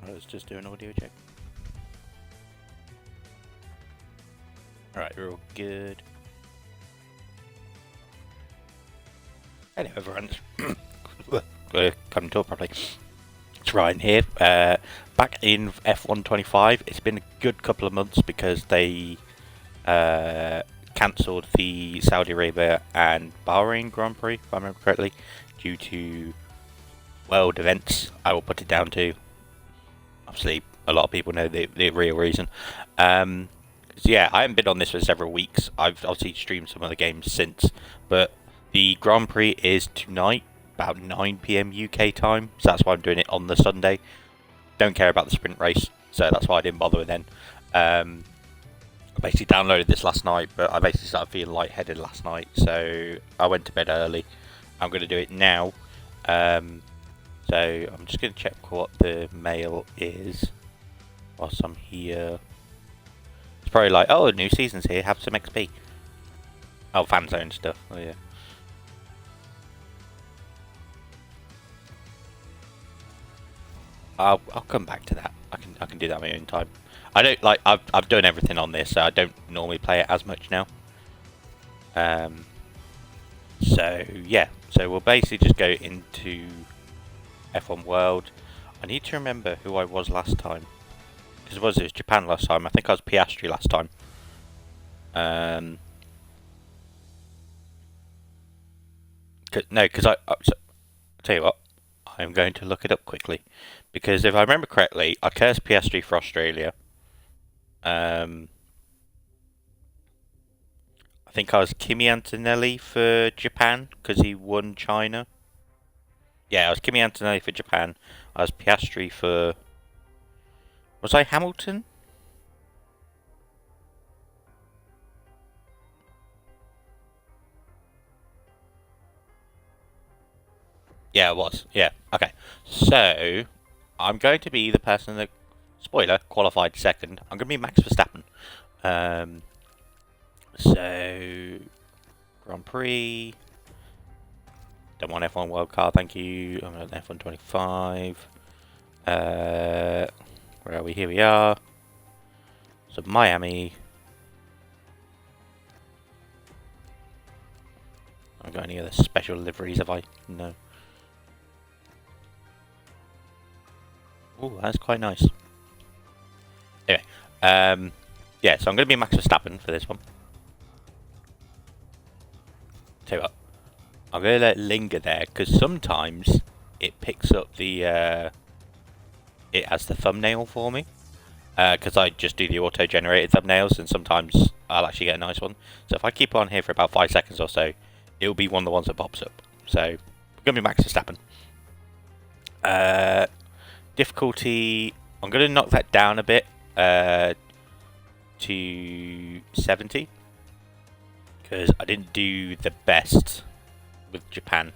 Let's just do an audio check. Alright, we're all good. Hello everyone. Come talk properly. It's Ryan here. Back in F125. It's been a good couple of months because they cancelled the Saudi Arabia and Bahrain Grand Prix, if I remember correctly, due to world events. I will put it down to. Obviously, a lot of people know the real reason. Yeah, I haven't been on this for several weeks. I've obviously streamed some of the games since, but the Grand Prix is tonight, about 9 p.m. UK time, so that's why I'm doing it on the Sunday. Don't care about the sprint race, so that's why I didn't bother with then. I basically downloaded this last night, but I basically started feeling lightheaded last night, so I went to bed early. I'm going to do it now. So I'm just going to check what the mail is whilst I'm here. It's probably like, oh, new season's here, have some XP. Oh, fan zone stuff. Oh yeah. I'll come back to that. I can do that on my own time. I don't like I've done everything on this, so I don't normally play it as much now. So yeah, so we'll basically just go into F1 World. I need to remember who I was last time, because it was Japan last time. I think I was Piastri last time. Because so, I'll tell you what, I'm going to look it up quickly, because if I remember correctly, I cursed Piastri for Australia. I think I was Kimi Antonelli for Japan because he won China. Yeah, I was Kimi Antonelli for Japan. I was Piastri for. Was I Hamilton? Yeah, I was. Yeah, okay. So, I'm going to be the person that, spoiler, qualified second. I'm going to be Max Verstappen. So, Grand Prix. Don't want F1 World Car, thank you. I'm at F1 25. Where are we? Here we are. So, Miami. I've got any other special liveries have I? No. Oh, that's quite nice. Anyway, yeah, so I'm going to be Max Verstappen for this one. Tell you what, I'm going to let it linger there, because sometimes it picks up the, it has the thumbnail for me. Because I just do the auto-generated thumbnails, and sometimes I'll actually get a nice one. So if I keep on here for about 5 seconds or so, it'll be one of the ones that pops up. So, we're going to be Max Verstappen. Difficulty, I'm going to knock that down a bit to 70. Because I didn't do the best with Japan.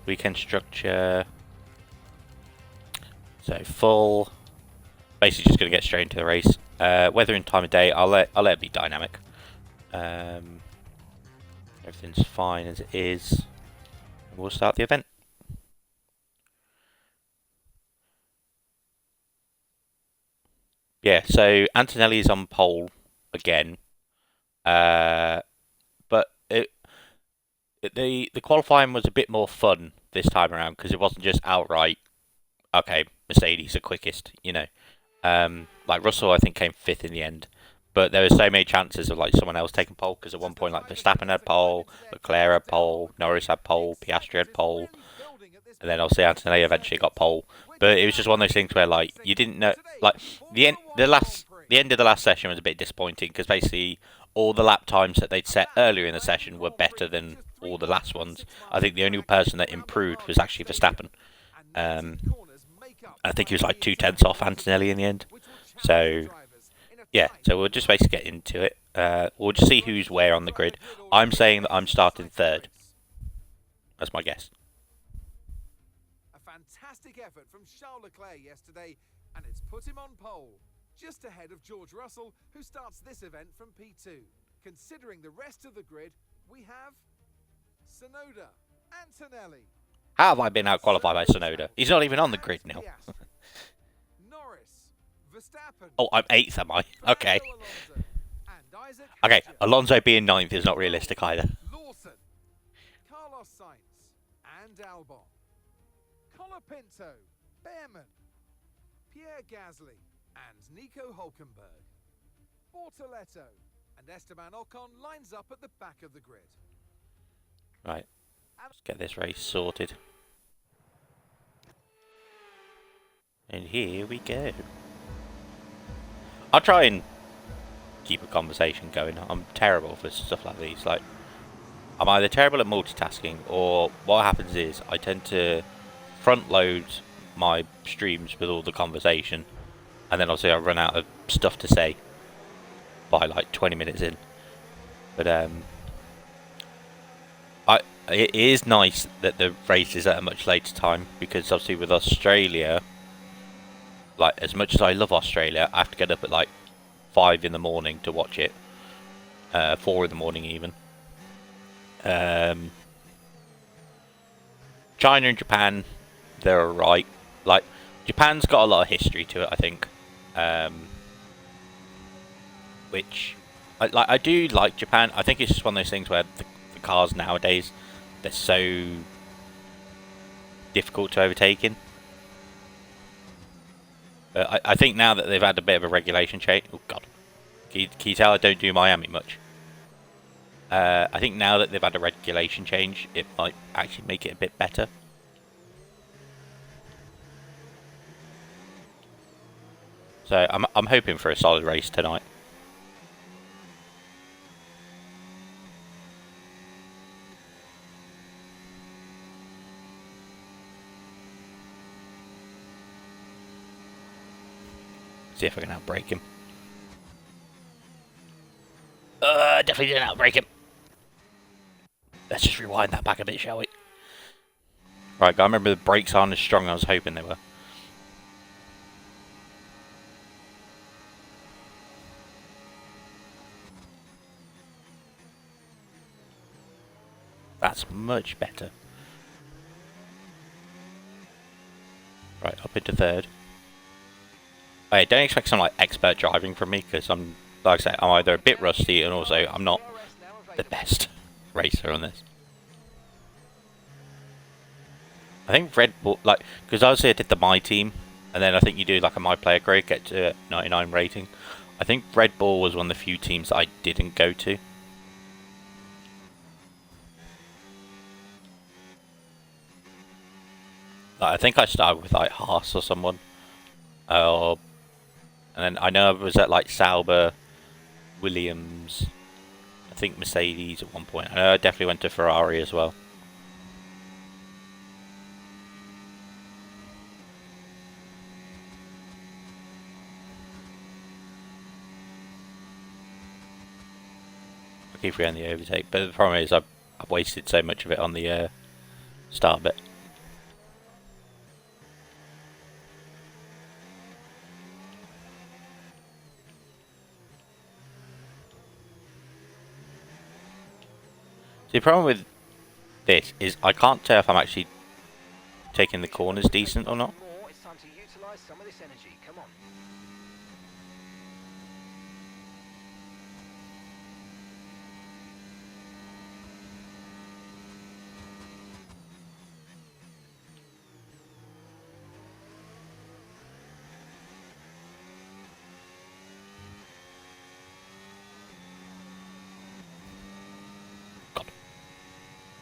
Weekend structure. So full. Basically just going to get straight into the race. Weather and time of day, I'll let it be dynamic. Everything's fine as it is. We'll start the event. Yeah, so Antonelli is on pole again. But the qualifying was a bit more fun this time around because it wasn't just outright. Okay, Mercedes are quickest, you know. Like Russell, I think came fifth in the end, but there were so many chances of like someone else taking pole because at one point like Verstappen had pole, Leclerc had pole, Norris had pole, Piastri had pole, and then obviously Antonelli eventually got pole. But it was just one of those things where like you didn't know, like the end of the last session was a bit disappointing because basically all the lap times that they'd set earlier in the session were better than all the last ones. I think the only person that improved was actually Verstappen. I think he was like 2/10 off Antonelli in the end. So yeah, so we'll just basically get into it. We'll just see who's where on the grid. I'm saying that I'm starting third. That's my guess. A fantastic effort from Charles Leclerc yesterday, and it's put him on pole, just ahead of George Russell, who starts this event from P2. Considering the rest of the grid, we have Tsunoda, Antonelli, How have I been out qualified by Sonoda? He's not even on the grid now. Norris, Verstappen, Oh, I'm 8th, am I? Okay. Fernando Alonso, and Isaac Okay, Hadjar. Alonso being 9th is not realistic either. Lawson, Carlos Sainz, and Albon. Colapinto, Behrman, Pierre Gasly, and Nico Hulkenberg. Bortoletto and Esteban Ocon lines up at the back of the grid. Right, let's get this race sorted. And here we go. I'll try and keep a conversation going. I'm terrible for stuff like these. Like, I'm either terrible at multitasking, or what happens is I tend to front load my streams with all the conversation, and then obviously I run out of stuff to say by like 20 minutes in. But it is nice that the race is at a much later time, because obviously with Australia, like, as much as I love Australia, I have to get up at like 5 in the morning to watch it. 4 in the morning even. China and Japan, they're alright. Like, Japan's got a lot of history to it, I think. Which, I do like Japan. I think it's just one of those things where the cars nowadays, they're so difficult to overtake in. I think now that they've had a bit of a regulation change... Oh, God. Can you tell I don't do Miami much? I think now that they've had a regulation change, it might actually make it a bit better. So I'm hoping for a solid race tonight. See if I can outbrake him. Definitely didn't outbrake him. Let's just rewind that back a bit, shall we? Right, I remember the brakes aren't as strong as I was hoping they were. That's much better. Right, up into 3rd. Hey, don't expect some like expert driving from me, because I'm, like I say, I'm either a bit rusty and also I'm not the best racer on this. I think Red Bull, like, because obviously I did the My Team, and then I think you do like a My Player grade, get to 99 rating. I think Red Bull was one of the few teams that I didn't go to. Like, I think I started with like Haas or someone. And then I know I was at like Sauber, Williams, I think Mercedes at one point. I know I definitely went to Ferrari as well. I keep forgetting the overtake, but the problem is I've wasted so much of it on the start bit. The problem with this is I can't tell if I'm actually taking the corners decent or not. It's time to utilize some of this energy. Come on.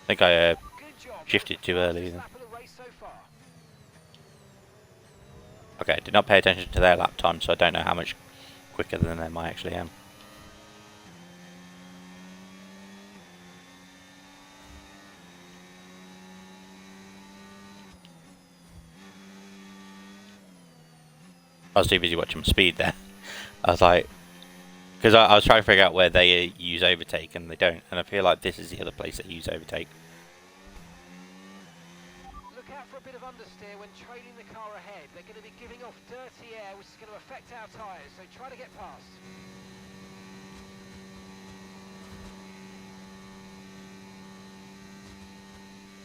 I think I Good job. shifted too early then. Lap of the race so far. Okay, I did not pay attention to their lap time, so I don't know how much quicker than them I actually am. I was too busy watching my speed there. I was like, because I was trying to figure out where they use overtake and they don't, and I feel like this is the other place that use overtake. Look out for a bit of understeer when trailing the car ahead. They're going to be giving off dirty air, which is going to affect our tyres, so try to get past.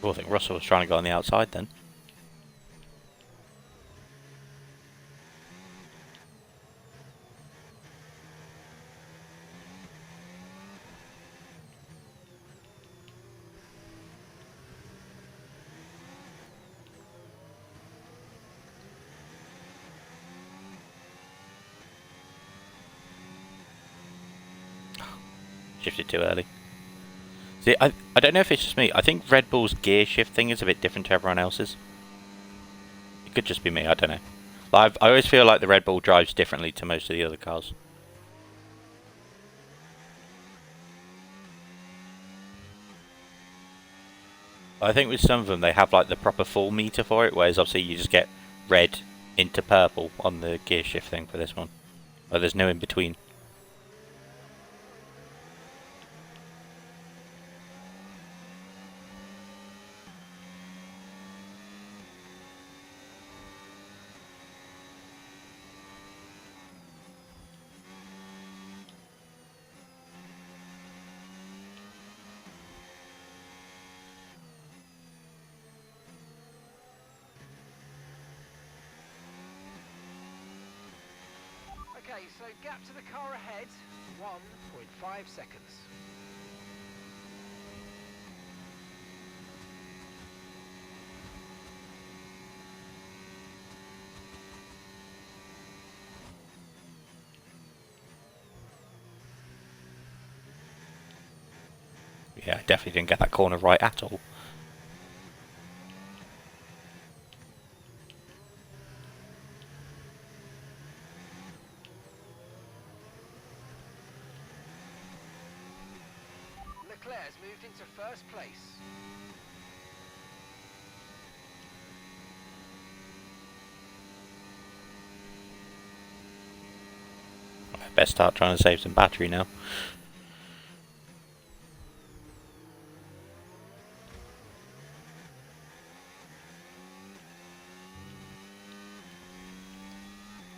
Oh, I think Russell was trying to go on the outside then. Shifted too early. See, I don't know if it's just me. I think Red Bull's gear shift thing is a bit different to everyone else's. It could just be me, I don't know. I always feel like the Red Bull drives differently to most of the other cars. I think with some of them they have like the proper full meter for it, whereas obviously you just get red into purple on the gear shift thing for this one. But there's no in between. Okay, so gap to the car ahead, 1.5 seconds. Yeah, I definitely didn't get that corner right at all. Leclerc's moved into first place. I best start trying to save some battery now.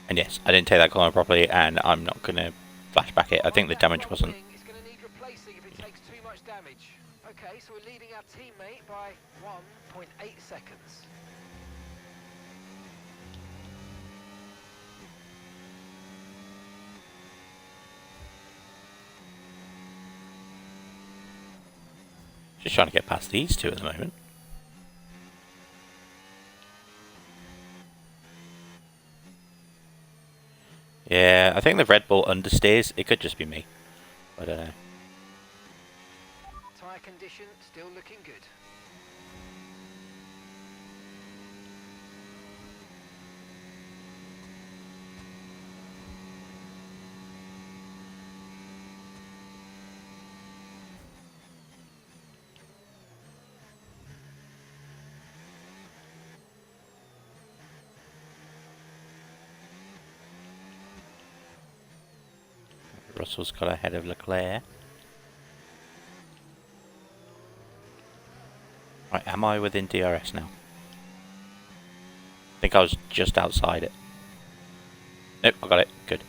And yes, I didn't take that corner properly, and I'm not going to flashback it. I think the damage wasn't... It's going to need replacing if it takes too much damage. Okay, so we're leading our teammate by 1.8 seconds. Just trying to get past these two at the moment. Yeah, I think the Red Bull understeers. It could just be me. I don't know. Tyre condition still looking good. Russell's got ahead of Leclerc. Right, am I within DRS now? I think I was just outside it. Nope, I got it. Good.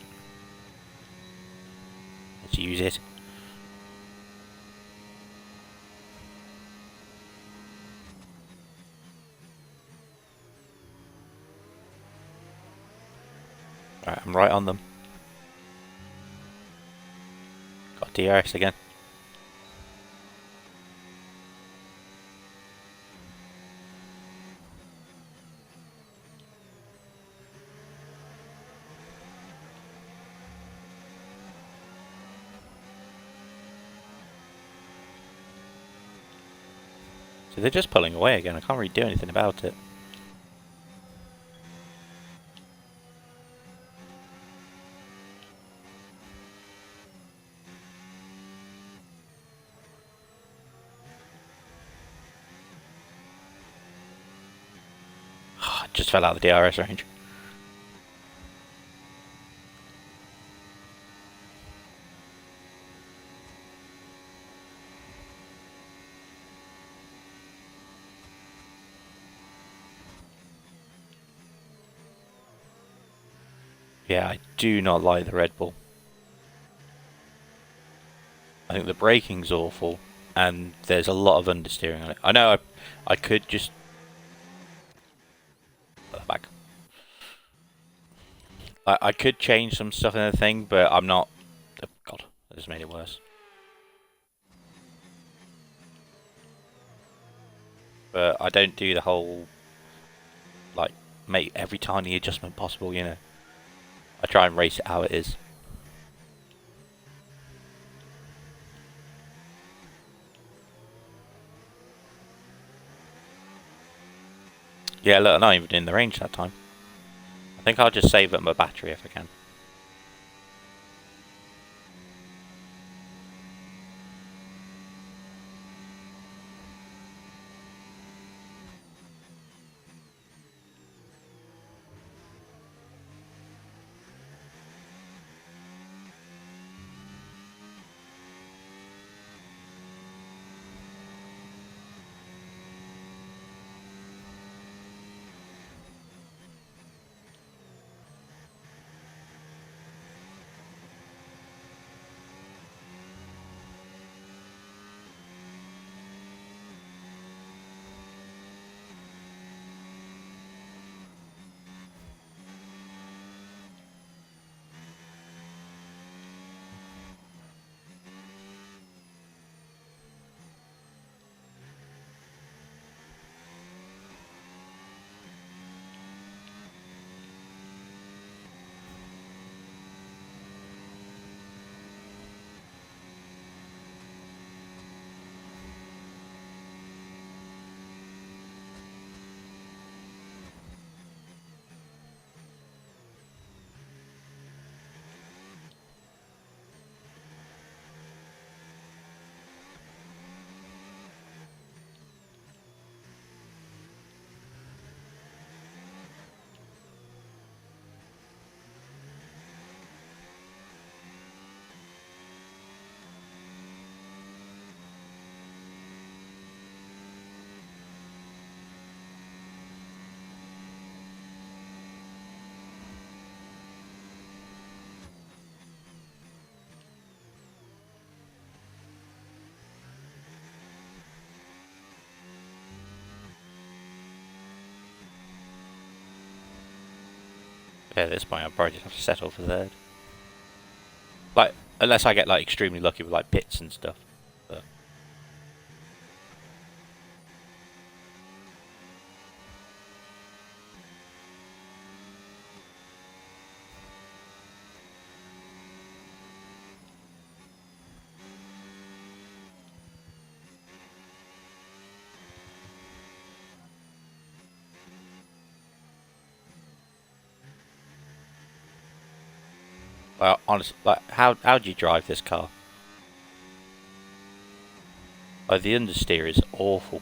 Let's use it. Right, I'm right on them. Got DRS again. So they're just pulling away again. I can't really do anything about it. Just fell out of the DRS range. Yeah, I do not like the Red Bull. I think the braking's awful. and there's a lot of understeering on it. I know I could just back. I could change some stuff in the thing, but I'm not. Oh, God, that just made it worse. But I don't do the whole like make every tiny adjustment possible. You know, I try and race it how it is. Yeah, look, I'm not even in the range that time. I think I'll just save up my battery if I can. Yeah, at this point, I'll probably just have to settle for third. Like, unless I get like extremely lucky with like pits and stuff. But well, honestly, like, how do you drive this car? Oh, the understeer is awful.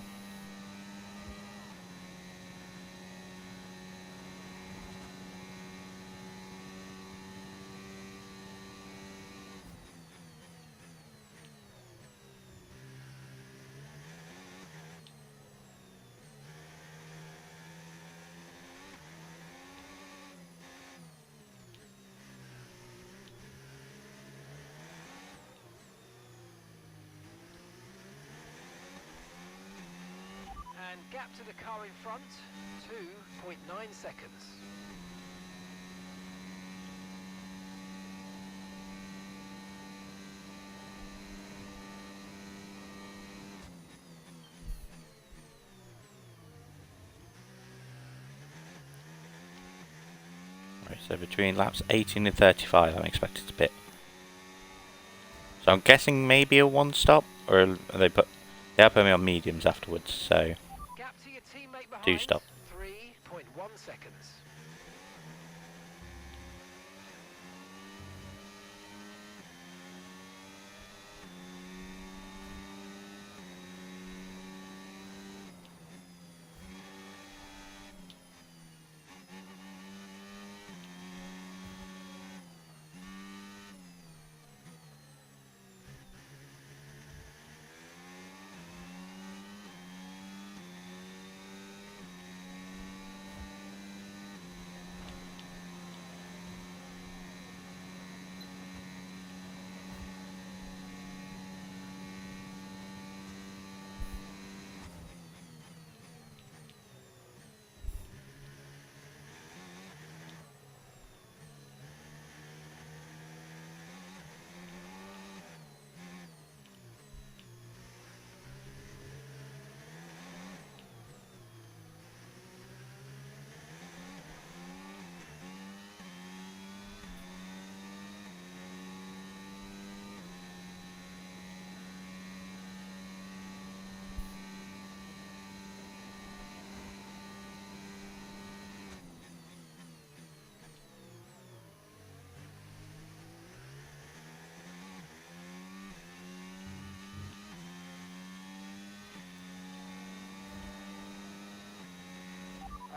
And gap to the car in front, 2.9 seconds. Right, so between laps 18 and 35, I'm expected to pit. So I'm guessing maybe a one stop, or they put me on mediums afterwards. So Gap to your teammate behind, two stop. 3.1 seconds.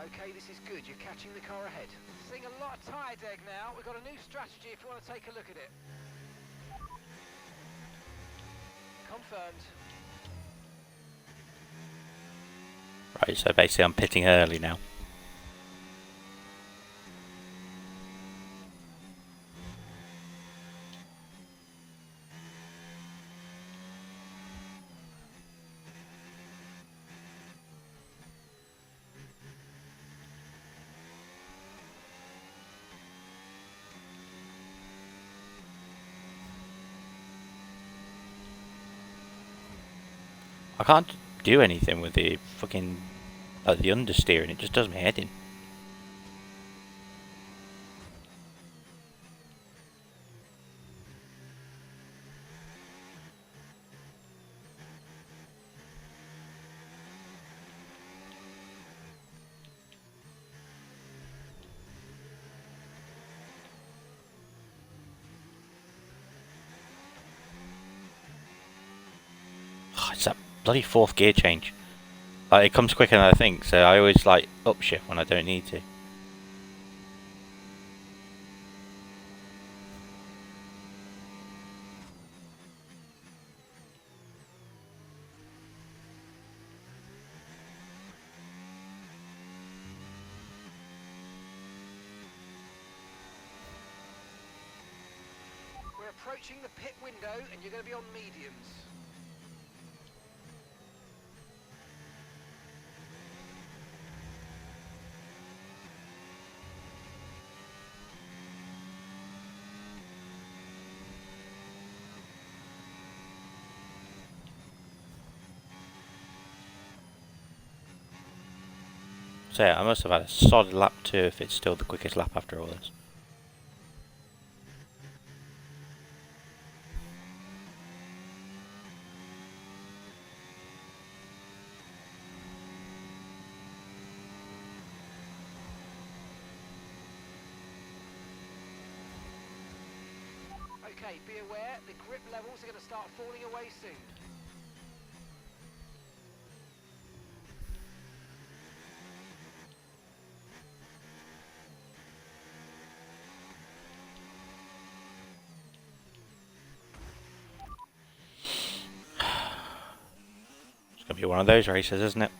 Okay, this is good. You're catching the car ahead. Seeing a lot of tyre deg now. We've got a new strategy if you want to take a look at it. Confirmed. Right, so basically I'm pitting early now. I can't do anything with the fucking the understeer, and it just does my head in. Oh, it's that bloody fourth gear change. Like, it comes quicker than I think, so I always like upshift when I don't need to. We're approaching the pit window and you're going to be on mediums. So yeah, I must have had a solid lap 2 if it's still the quickest lap after all this. Okay, be aware, the grip levels are going to start falling away soon. It's gonna be one of those races, isn't it?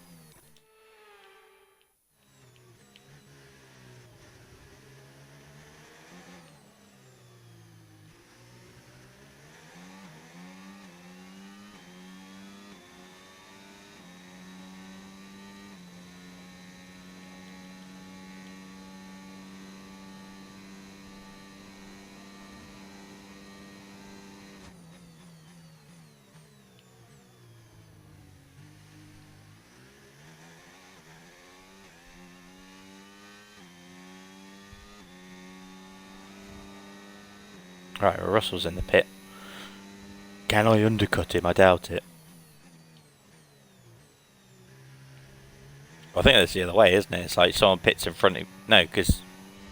Right, well, Russell's in the pit. Can I undercut him? I doubt it. Well, I think that's the other way, isn't it? It's like someone pits in front of him. No, because...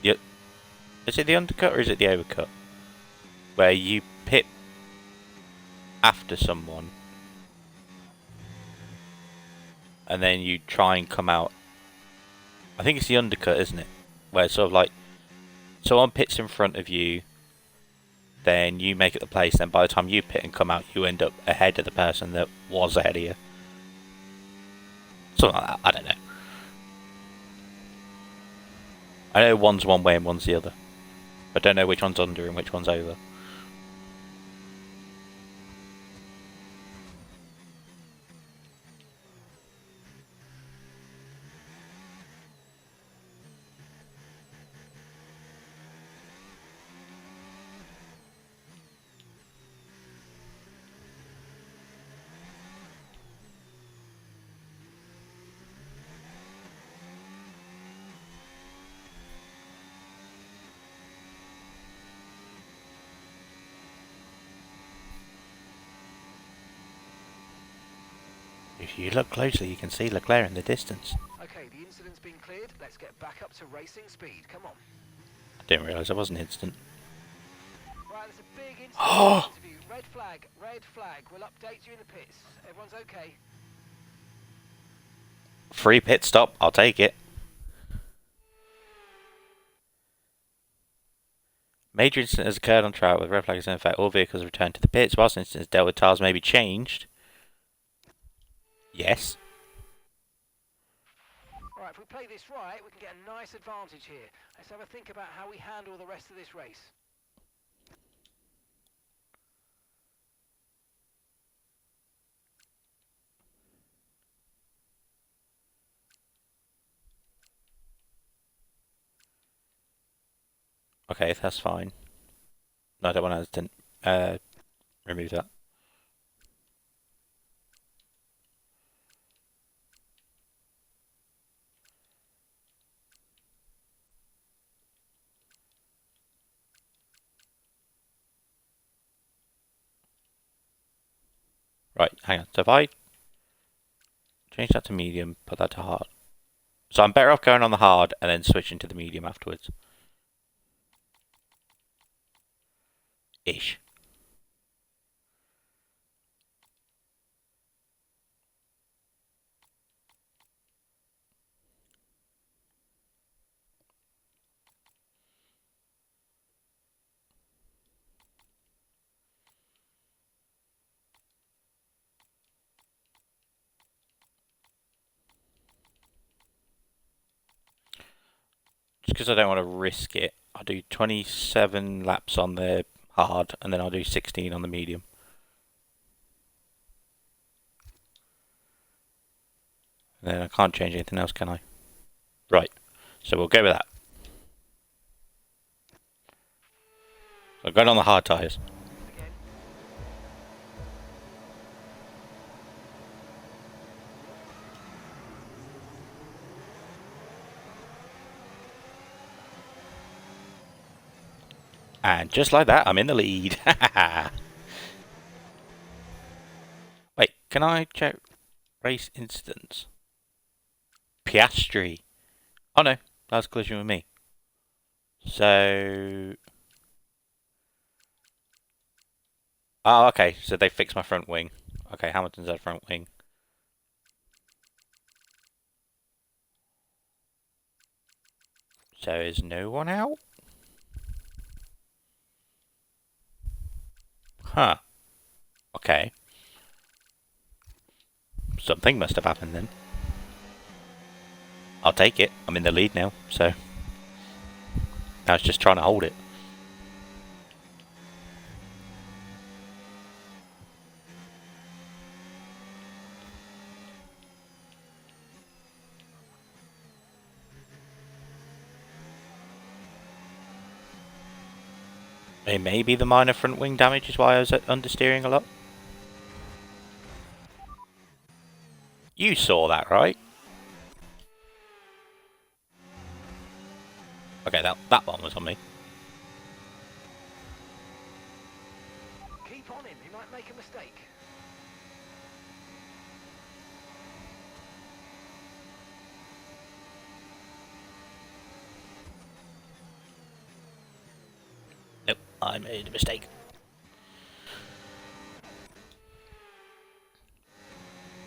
Is it the undercut or is it the overcut? Where you pit after someone and then you try and come out. I think it's the undercut, isn't it? Where it's sort of like someone pits in front of you, then you make it the place, then by the time you pit and come out, you end up ahead of the person that was ahead of you. Something like that, I don't know. I know one's one way and one's the other. I don't know which one's under and which one's over. If you look closely, you can see Leclerc in the distance. Okay, the incident's been cleared. Let's get back up to racing speed. Come on. I didn't realise there was an incident. Right, there's a big incident Oh! interview. Red flag, red flag. We'll update you in the pits. Everyone's okay. Free pit stop, I'll take it. Major incident has occurred on track with red flags in effect. All vehicles return to the pits. Whilst incidents dealt with, tiles may be changed. Yes. Alright, if we play this right, we can get a nice advantage here. Let's have a think about how we handle the rest of this race. Okay, that's fine. No, I don't want to remove that. Right, hang on. So if I change that to medium, put that to hard. So I'm better off going on the hard and then switching to the medium afterwards. Ish. Just because I don't want to risk it, I'll do 27 laps on the hard and then I'll do 16 on the medium. And then I can't change anything else, can I? Right. So we'll go with that. So I'm going on the hard tyres. Again. And just like that, I'm in the lead. Wait, can I check race incidents? Piastri. Oh no, that was a collision with me. So... Oh, okay, so they fixed my front wing. Okay, Hamilton's had front wing. So is no one out? Huh. Okay. Something must have happened then. I'll take it. I'm in the lead now, so... I was just trying to hold it. Maybe the minor front wing damage is why I was understeering a lot. You saw that, right? Okay, that one was on me. Keep on him, he might make a mistake. Nope, I made a mistake.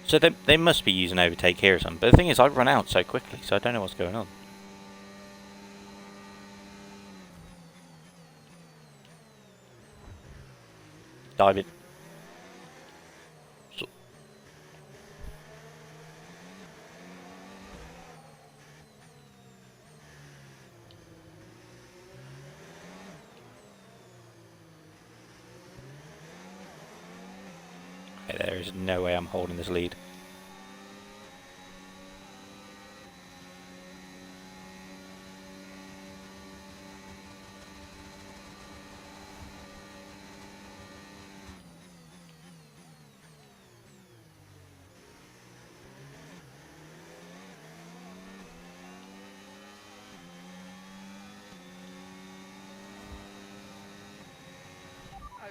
So they must be using overtake here or something. But the thing is, I run out so quickly, so I don't know what's going on. Dive it. So okay, there is no way I'm holding this lead.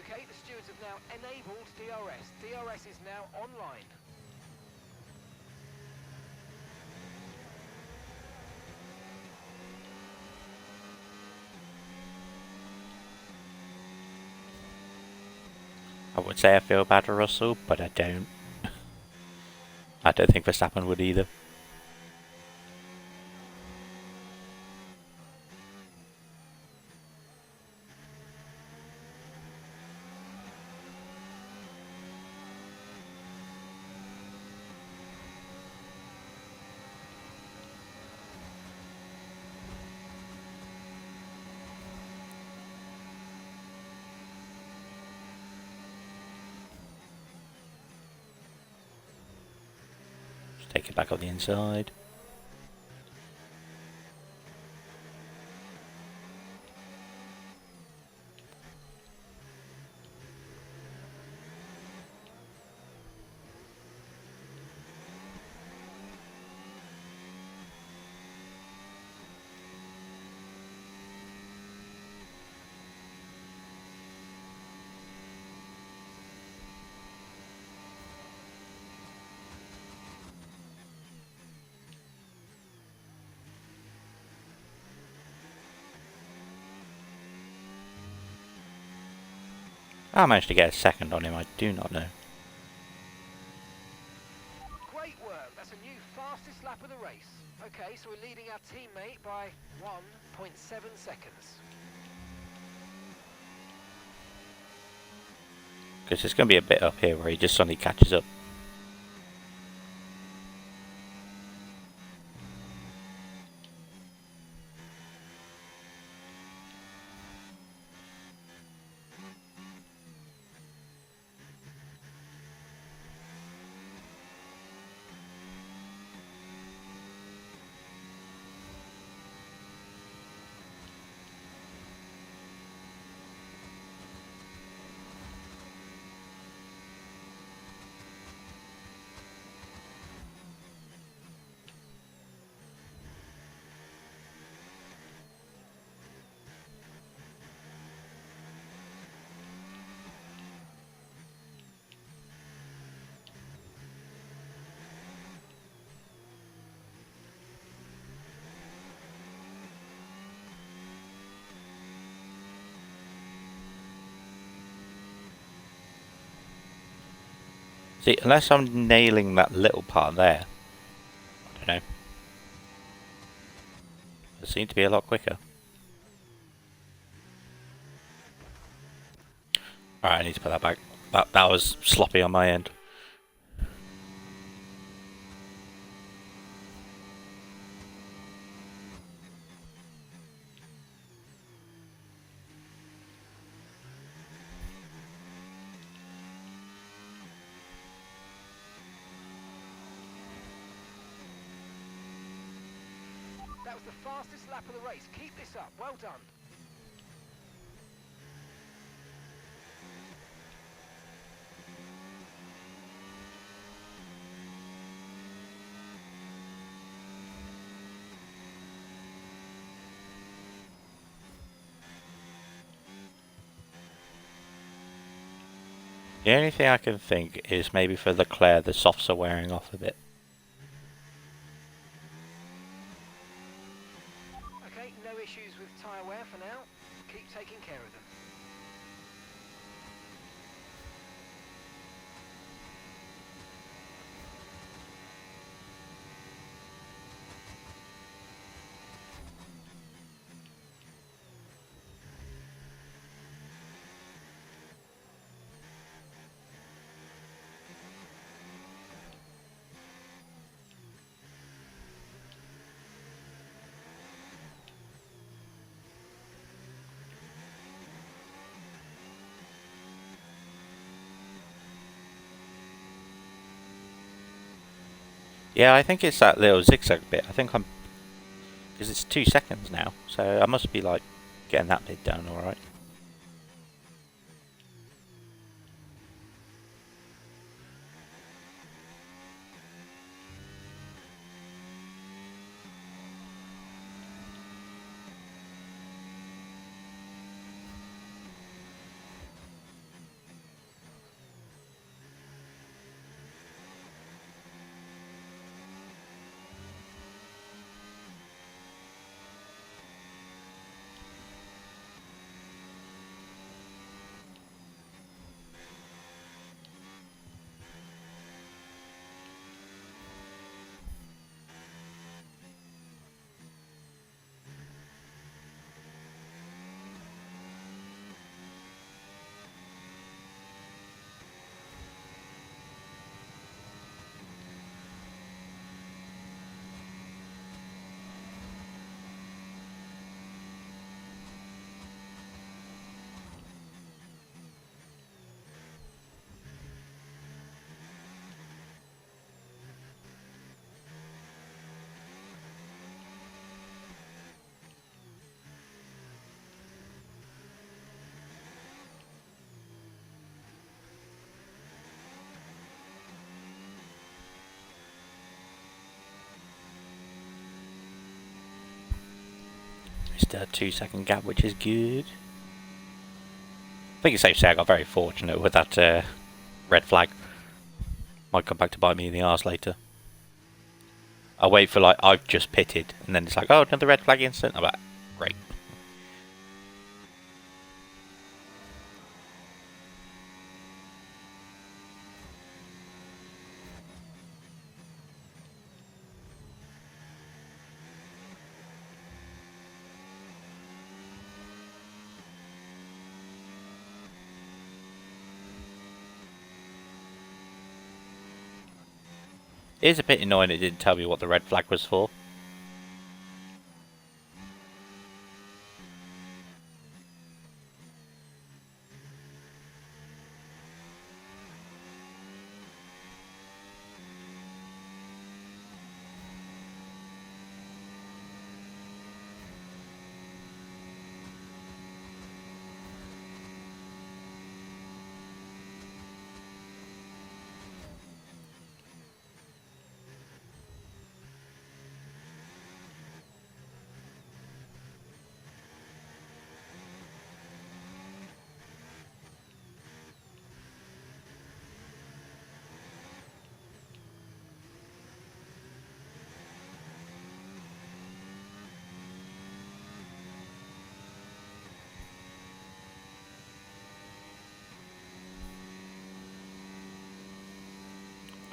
Okay, the stewards have now enabled DRS. DRS is now online. I would say I feel bad for Russell, but I don't. I don't think Verstappen would either. Take it back on the inside. I managed to get a second on him, I do not know. Great work. That's a new fastest lap of the race. Okay, so we're leading our teammate by 1.7 seconds. Because there's going to be a bit up here where he just suddenly catches up. See, unless I'm nailing that little part there, I don't know. It seemed to be a lot quicker. Alright, I need to put that back. That was sloppy on my end. That was the fastest lap of the race. Keep this up. Well done. The only thing I can think is maybe for Leclerc the softs are wearing off a bit. Okay, no issues with tyre wear for now. Keep taking care of them. Yeah, I think it's that little zigzag bit. I think I'm... Because it's 2 seconds now, so I must be like getting that bit done alright. Still a 2-second gap, which is good. I think it's safe to say I got very fortunate with that red flag. Might come back to bite me in the arse later. I'll wait for like, I've just pitted, and then it's like, oh, another red flag incident. I'm like, great. It is a bit annoying it didn't tell me what the red flag was for.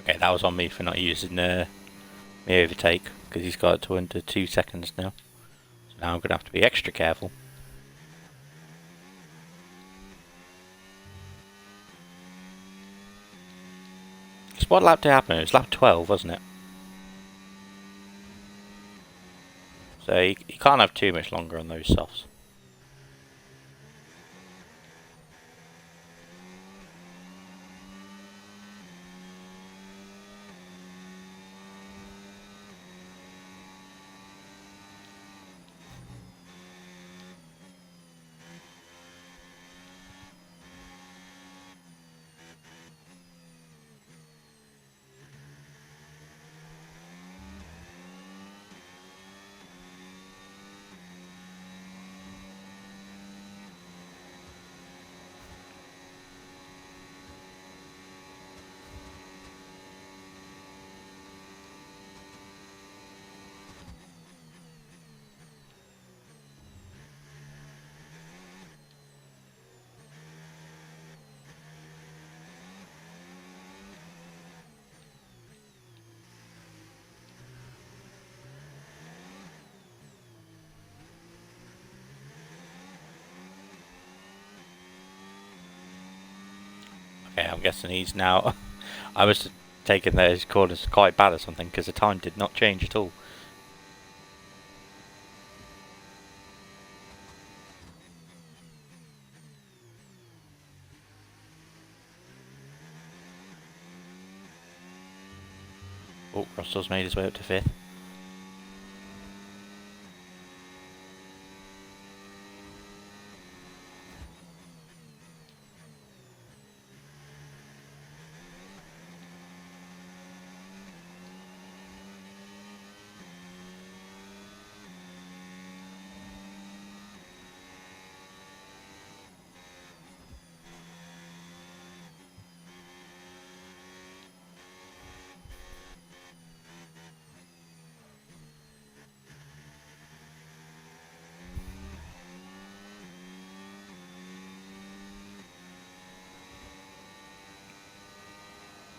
Okay, that was on me for not using my overtake, because he's got it to under 2 seconds now. So now I'm going to have to be extra careful. So what lap did happen? It was lap 12, wasn't it? So you can't have too much longer on those softs. Okay, I'm guessing he's now... I was taking those corners quite bad or something, because the time did not change at all. Oh, Russell's made his way up to 5th.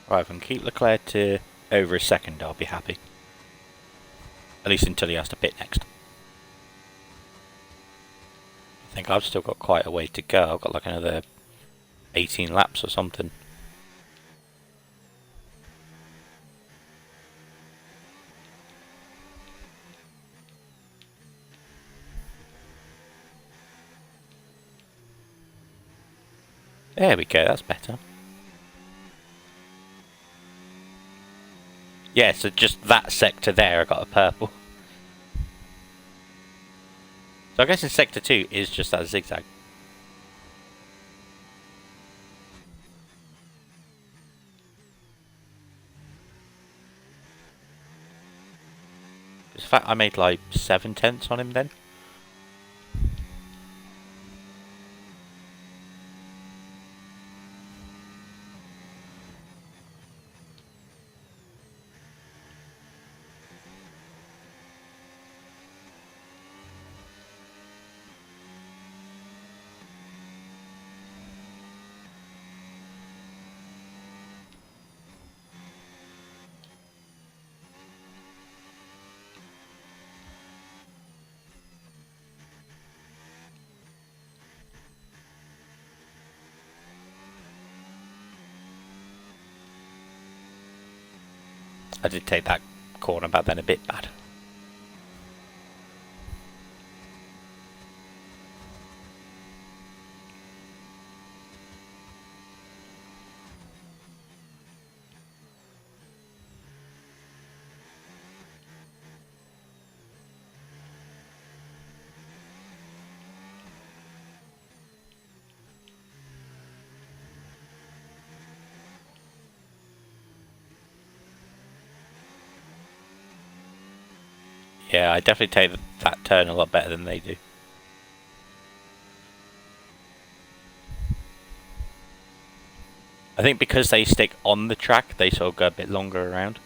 Right, if I can keep Leclerc to over a second, I'll be happy. At least until he has to pit next. I think I've still got quite a way to go. I've got like another 18 laps or something. There we go, that's better. Yeah, so just that sector there, I got a purple. So I guess in sector 2 is just that zigzag. In fact, I made like 7 tenths on him then. I did take that corner back then a bit bad. Yeah, I definitely take that turn a lot better than they do. I think because they stick on the track, they sort of go a bit longer around.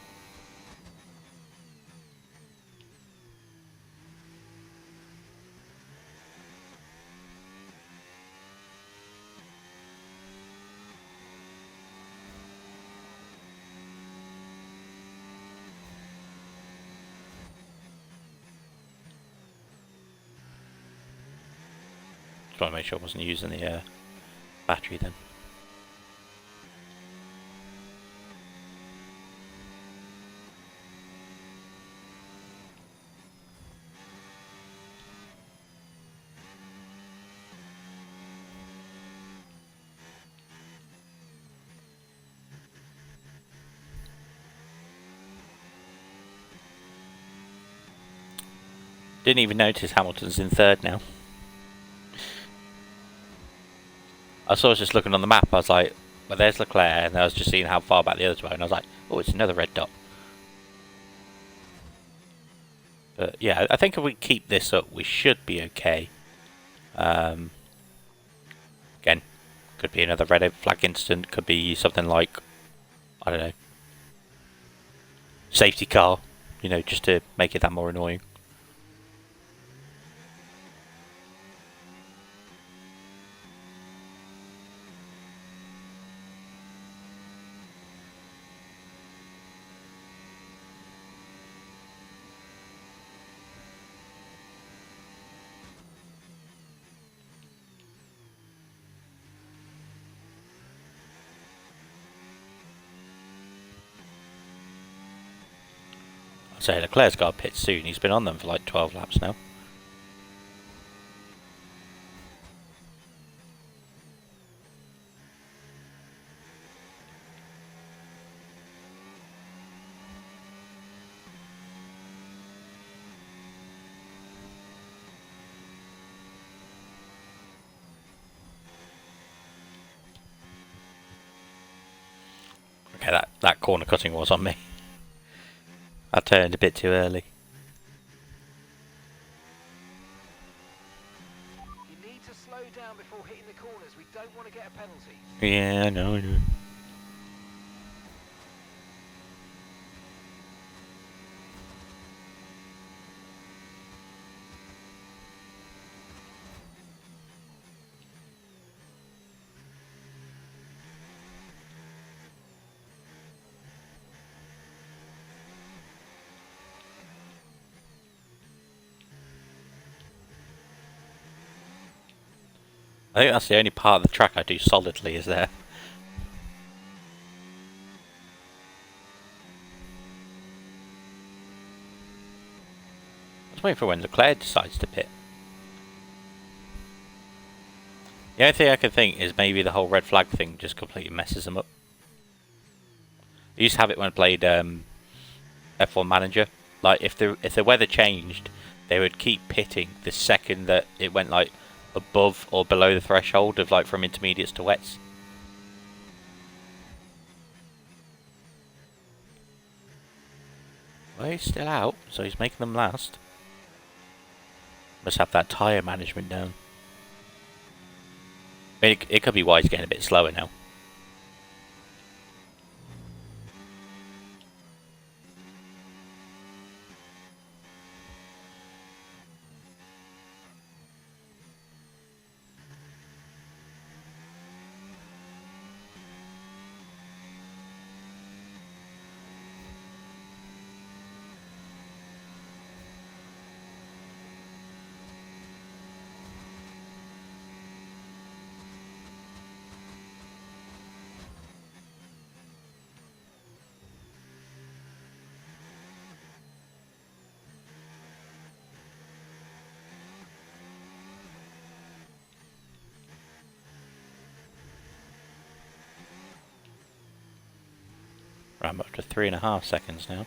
Just want to make sure I wasn't using the battery then. Didn't even notice Hamilton's in third now. I was just looking on the map, I was like, well, there's Leclerc, and I was just seeing how far back the others were, and I was like, oh, it's another red dot. But yeah, I think if we keep this up, we should be okay. Again, could be another red flag incident, could be something like, I don't know, safety car, you know, just to make it that more annoying. So Leclerc's got a pit soon. He's been on them for like 12 laps now. Okay, that corner cutting was on me. I turned a bit too early. You need to slow down before hitting the corners. We don't want to get a penalty. Yeah, I know. I think that's the only part of the track I do solidly is there. I was waiting for when Leclerc decides to pit. The only thing I can think is maybe the whole red flag thing just completely messes them up. I used to have it when I played F1 Manager. Like if the weather changed, they would keep pitting the second that it went like above or below the threshold of like from intermediates to wets. Well, he's still out, so he's making them last. Must have that tyre management down. I mean, it could be why he's getting a bit slower now. I'm up to 3.5 seconds now.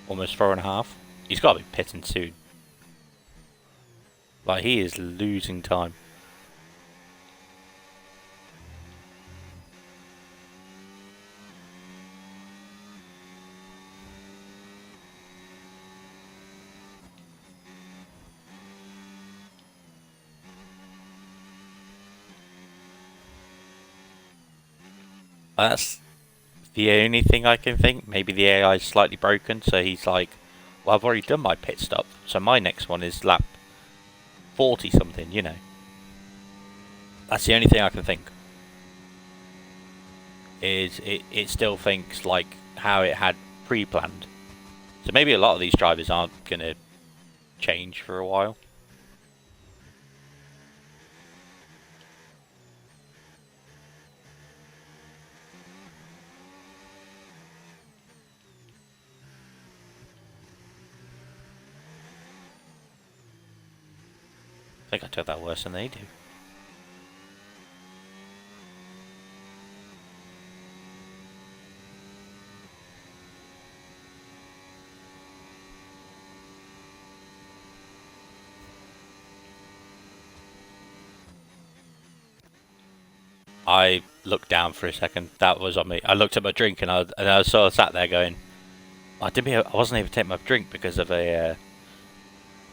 Almost 4.5. He's got to be pitting soon. Like, he is losing time. That's the only thing I can think. Maybe the AI is slightly broken, so he's like, well, I've already done my pit stop, so my next one is lap 40 something, you know. That's the only thing I can think. Is it still thinks like how it had pre-planned. So maybe a lot of these drivers aren't going to change for a while. I think I took that worse than they do. I looked down for a second. That was on me. I looked at my drink and I sort of sat there going, I wasn't able to take my drink because of a.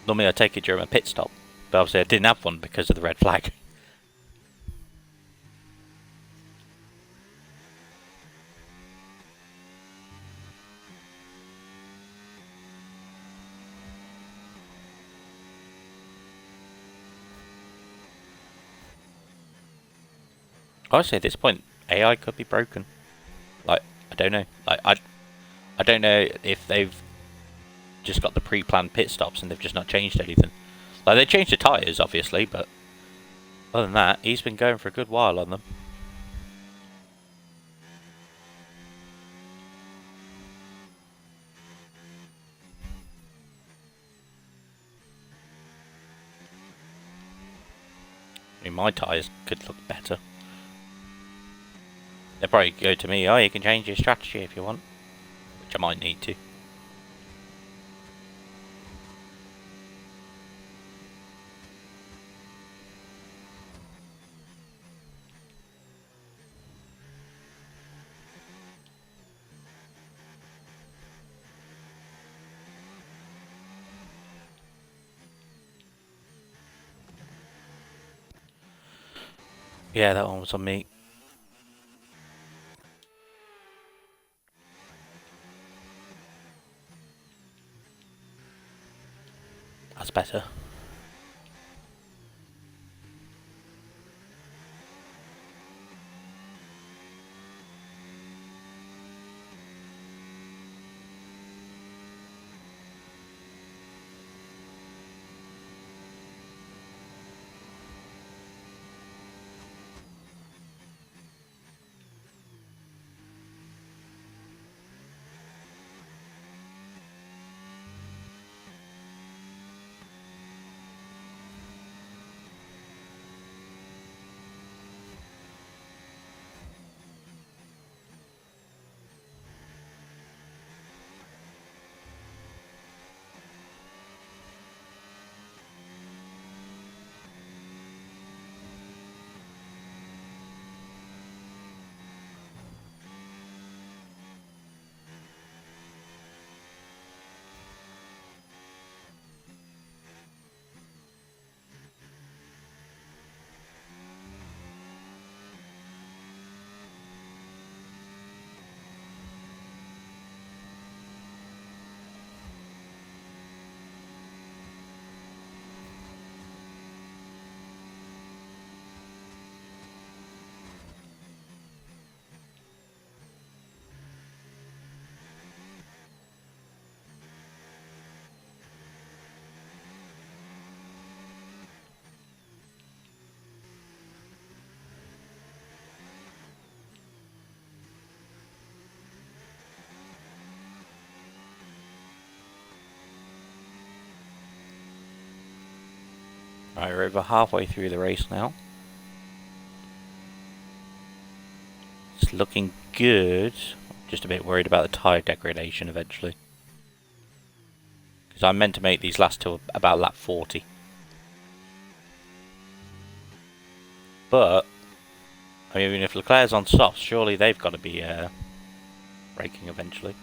Normally I take it during my pit stop, but obviously I didn't have one because of the red flag. Honestly, at this point, AI could be broken. Like, I don't know. Like, I don't know if they've just got the pre-planned pit stops and they've just not changed anything. Like, they changed the tyres, obviously, but other than that, he's been going for a good while on them. I mean, my tyres could look better. They'll probably go to me, oh, you can change your strategy if you want. Which I might need to. Yeah, that one was on me. That's better. Right, we're over halfway through the race now. It's looking good. Just a bit worried about the tyre degradation eventually. Because I meant to make these last till about lap 40. But, I mean, if Leclerc's on softs, surely they've got to be braking eventually.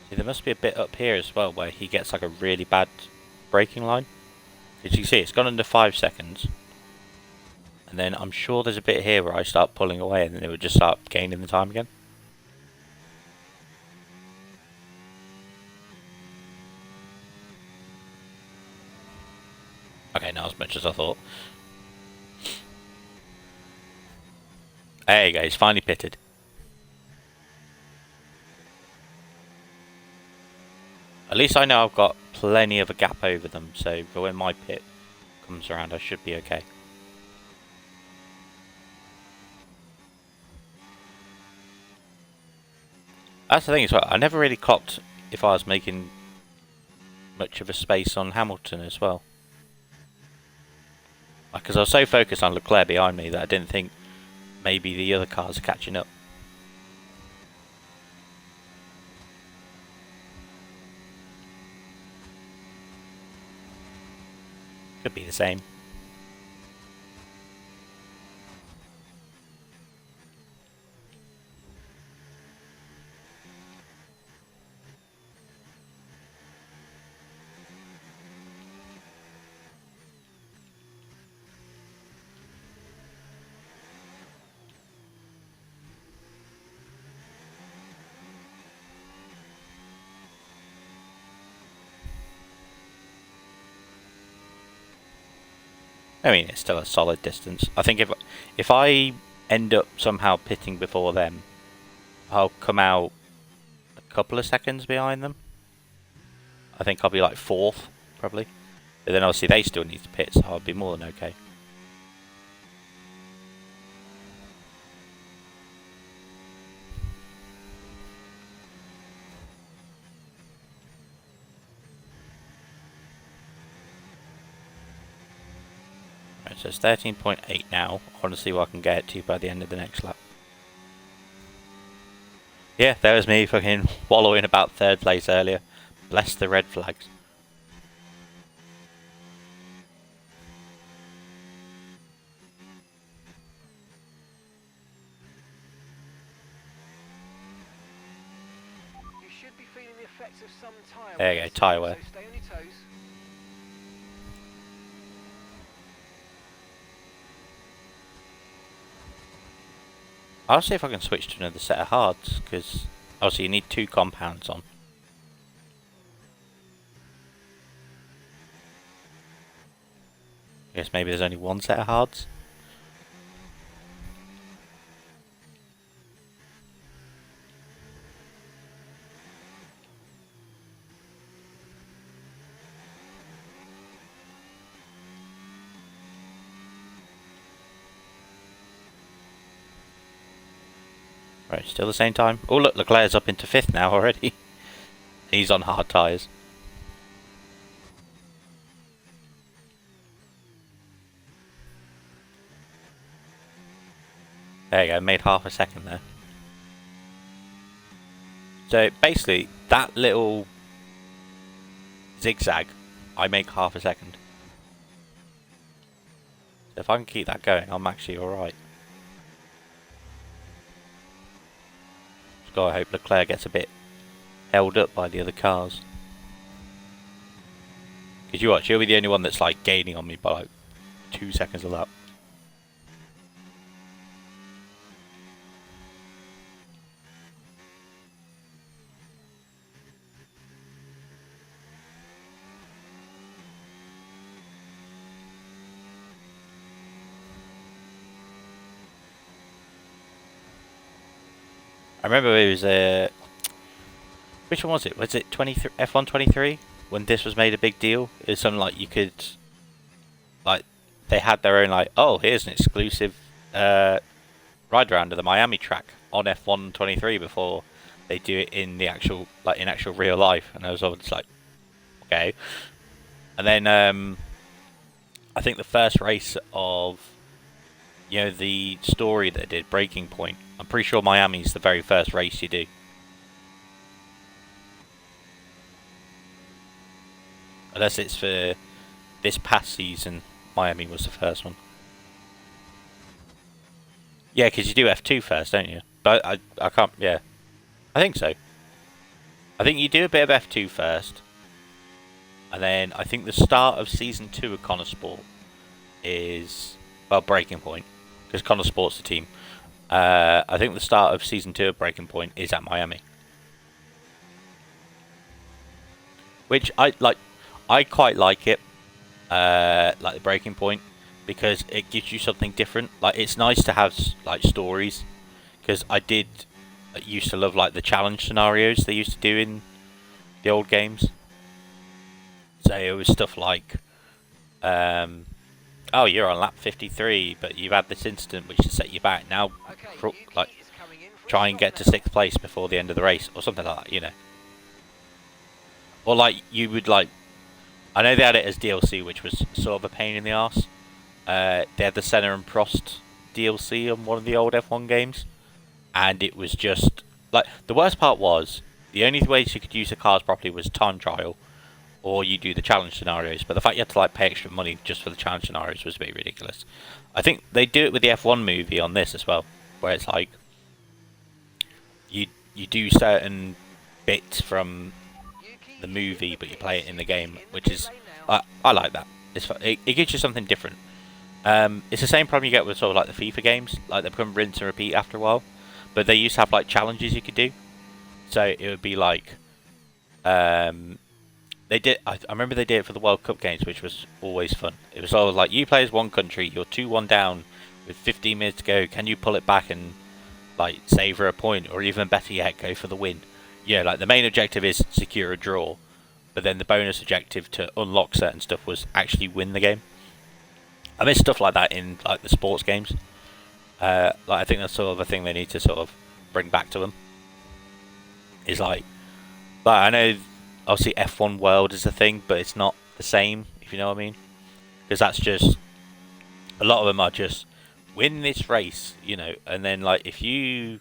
See, there must be a bit up here as well where he gets like a really bad braking line. As you can see, it's gone under 5 seconds. And then I'm sure there's a bit here where I start pulling away and then it would just start gaining the time again. Okay, not as much as I thought. There you go, he's finally pitted. At least I know I've got plenty of a gap over them, so for when my pit comes around I should be okay. That's the thing as well, I never really clocked if I was making much of a space on Hamilton as well. Because I was so focused on Leclerc behind me that I didn't think maybe the other cars are catching up. Could be the same. I mean, it's still a solid distance. I think if I end up somehow pitting before them, I'll come out a couple of seconds behind them. I think I'll be like 4th, probably. But then obviously they still need to pit, so I'll be more than okay. Right, so it's 13.8 now. I want to see what I can get to by the end of the next lap. Yeah, there was me fucking wallowing about 3rd place earlier. Bless the red flags. You should be feeling the effects of some tyre There you go, tyre wear. So stay on your toes. I'll see if I can switch to another set of hards, because obviously you need 2 compounds on. I guess maybe there's only 1 set of hards. Right, still the same time. Oh look, Leclerc's up into 5th now already. He's on hard tyres. There you go, made half a second there. So basically, that little zigzag, I make half a second. So if I can keep that going, I'm actually alright. Just gotta hope Leclerc gets a bit held up by the other cars. Because you watch, you'll be the only one that's like gaining on me by like 2 seconds a lap. I remember it was which one was it? Was it F1 23 when this was made a big deal? It was something like you could, like, they had their own like, oh, here's an exclusive ride around of the Miami track on F1 23 before they do it in the actual in actual real life, and I was always like, okay. And then I think the first race of the story that did Breaking Point. I'm pretty sure Miami's the very first race you do. Unless it's for this past season, Miami was the first one. Yeah, because you do F2 first, don't you? But I can't, yeah. I think so. I think you do a bit of F2 first. And then I think the start of Season 2 of Connor Sport is, well, Breaking Point. Because Connor Sport's the team. I think the start of Season 2 of Breaking Point is at Miami. Which I quite like it. Like the Breaking Point. Because it gives you something different. Like, it's nice to have like stories. Because I used to love like the challenge scenarios they used to do in the old games. So it was stuff like, oh, you're on lap 53, but you've had this incident which has set you back. Now, like, try and get to 6th place before the end of the race, or something like that, Or like, you would like, I know they had it as DLC, which was sort of a pain in the arse. They had the Senna and Prost DLC on one of the old F1 games, and it was just, like, the worst part was, the only ways you could use the cars properly was time trial, or you do the challenge scenarios, but the fact you had to like pay extra money just for the challenge scenarios was a bit ridiculous. I think they do it with the F1 movie on this as well, where it's like you do certain bits from the movie, but you play it in the game, which is I like that. It gives you something different. It's the same problem you get with sort of like the FIFA games, like they become rinse and repeat after a while. But they used to have like challenges you could do, so it would be like they did. I remember they did it for the World Cup games, which was always fun. It was always like, you play as one country, you're 2-1 down with 15 minutes to go. Can you pull it back and like savour a point, or even better yet, go for the win? Yeah, like the main objective is secure a draw, but then the bonus objective to unlock certain stuff was actually win the game. I miss stuff like that in like the sports games. Like I think that's sort of a thing they need to sort of bring back to them. Is like I know. Obviously, F1 World is a thing, but it's not the same, if you know what I mean. Because that's just, a lot of them are just, win this race, and then, like, if you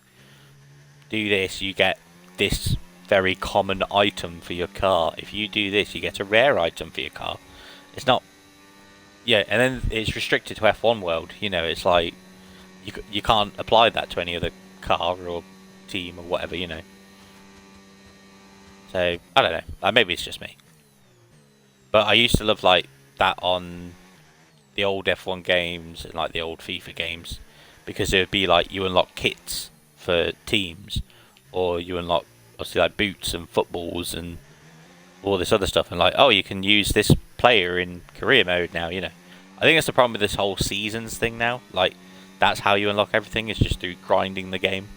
do this, you get this very common item for your car. If you do this, you get a rare item for your car. It's not, yeah, and then it's restricted to F1 World, it's like, you can't apply that to any other car or team or whatever, So, I don't know. Maybe it's just me. But I used to love, like, that on the old F1 games and, like, the old FIFA games. Because it would be, like, you unlock kits for teams. Or you unlock, obviously, like, boots and footballs and all this other stuff. And, like, oh, you can use this player in career mode now, I think that's the problem with this whole seasons thing now. Like, that's how you unlock everything. It's just through grinding the game.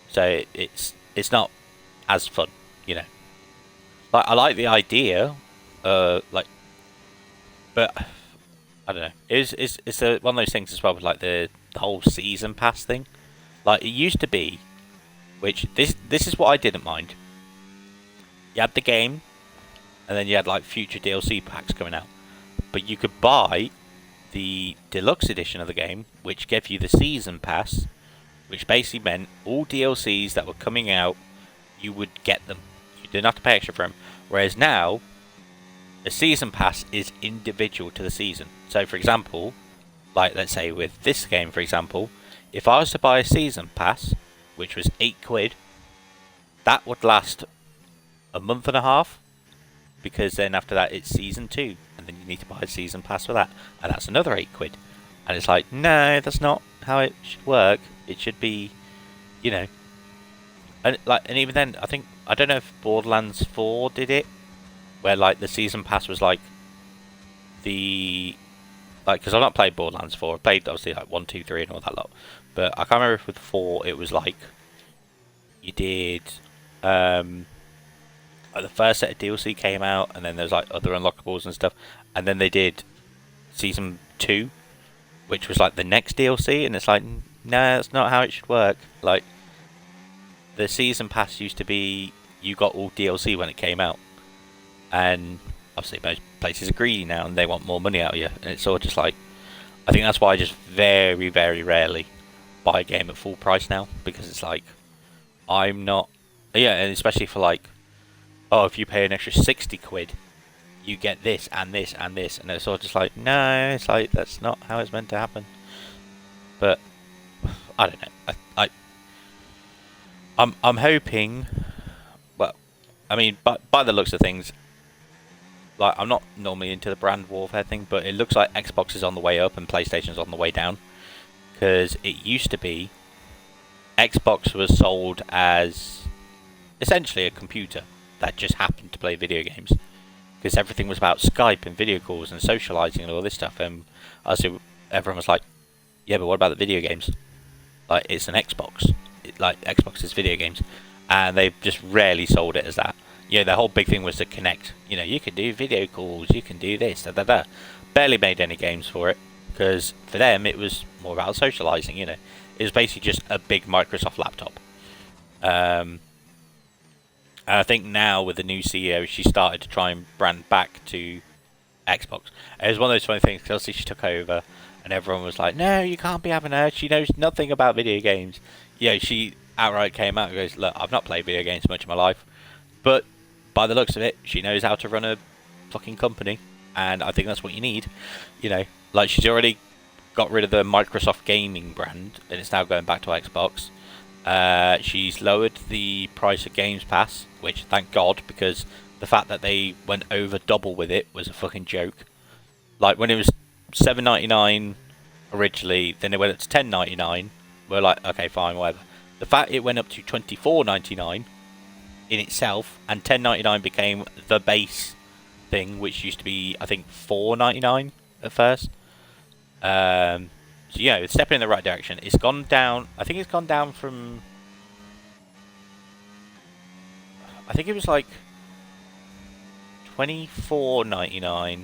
So, it's not as fun. Like, I like the idea, but I don't know. It's one of those things as well with like the whole season pass thing. Like it used to be, which this is what I didn't mind. You had the game, and then you had like future DLC packs coming out, but you could buy the deluxe edition of the game, which gave you the season pass, which basically meant all DLCs that were coming out, you would get them. You didn't have to pay extra for them. Whereas now, the season pass is individual to the season. So, for example, like let's say with this game, for example, if I was to buy a season pass, which was £8, that would last a month and a half, because then after that it's season 2, and then you need to buy a season pass for that, and that's another £8. And it's like, no, that's not how it should work. It should be, you know, and even then, I don't know if Borderlands 4 did it, where like the season pass was like because I've not played Borderlands 4. I've played obviously like 1, 2, 3 and all that lot, but I can't remember if with 4 it was like you did like the first set of DLC came out, and then there's like other unlockables and stuff, and then they did season 2, which was like the next DLC, and it's like, no, that's not how it should work. Like, the season pass used to be you got all DLC when it came out, and obviously most places are greedy now and they want more money out of you, and it's sort of just like, I think that's why I just very, very rarely buy a game at full price now, because it's like, I'm not, yeah, and especially for like, oh, if you pay an extra £60, you get this and this and this, and it's sort of just like, no, it's like, that's not how it's meant to happen. But I don't know. I'm hoping. Well, I mean, by the looks of things, like, I'm not normally into the brand warfare thing, but it looks like Xbox is on the way up and PlayStation's on the way down, because it used to be Xbox was sold as essentially a computer that just happened to play video games, because everything was about Skype and video calls and socializing and all this stuff, and also everyone was like, yeah, but what about the video games? Like, it's an Xbox. Like, Xbox is video games, and they've just rarely sold it as that. You know, the whole big thing was to connect. You know, you can do video calls, you can do this, da da da. Barely made any games for it, because for them it was more about socializing. You know, it was basically just a big Microsoft laptop. And I think now with the new CEO, she started to try and brand back to Xbox. It was one of those funny things, because she took over, and everyone was like, no, you can't be having her, she knows nothing about video games. Yeah, she outright came out and goes, look, I've not played video games much in my life, but by the looks of it, she knows how to run a fucking company, and I think that's what you need. You know, like, she's already got rid of the Microsoft gaming brand, and it's now going back to Xbox. She's lowered the price of Games Pass, which, thank God, because the fact that they went over double with it was a fucking joke. Like, when it was $7.99 originally, then it went up to $10.99. We're like, okay, fine, whatever. The fact it went up to $24.99 in itself, and $10.99 became the base thing, which used to be, I think, $4.99 at first. So, yeah, it's stepping in the right direction. It's gone down. I think it's gone down from, I think it was like $24.99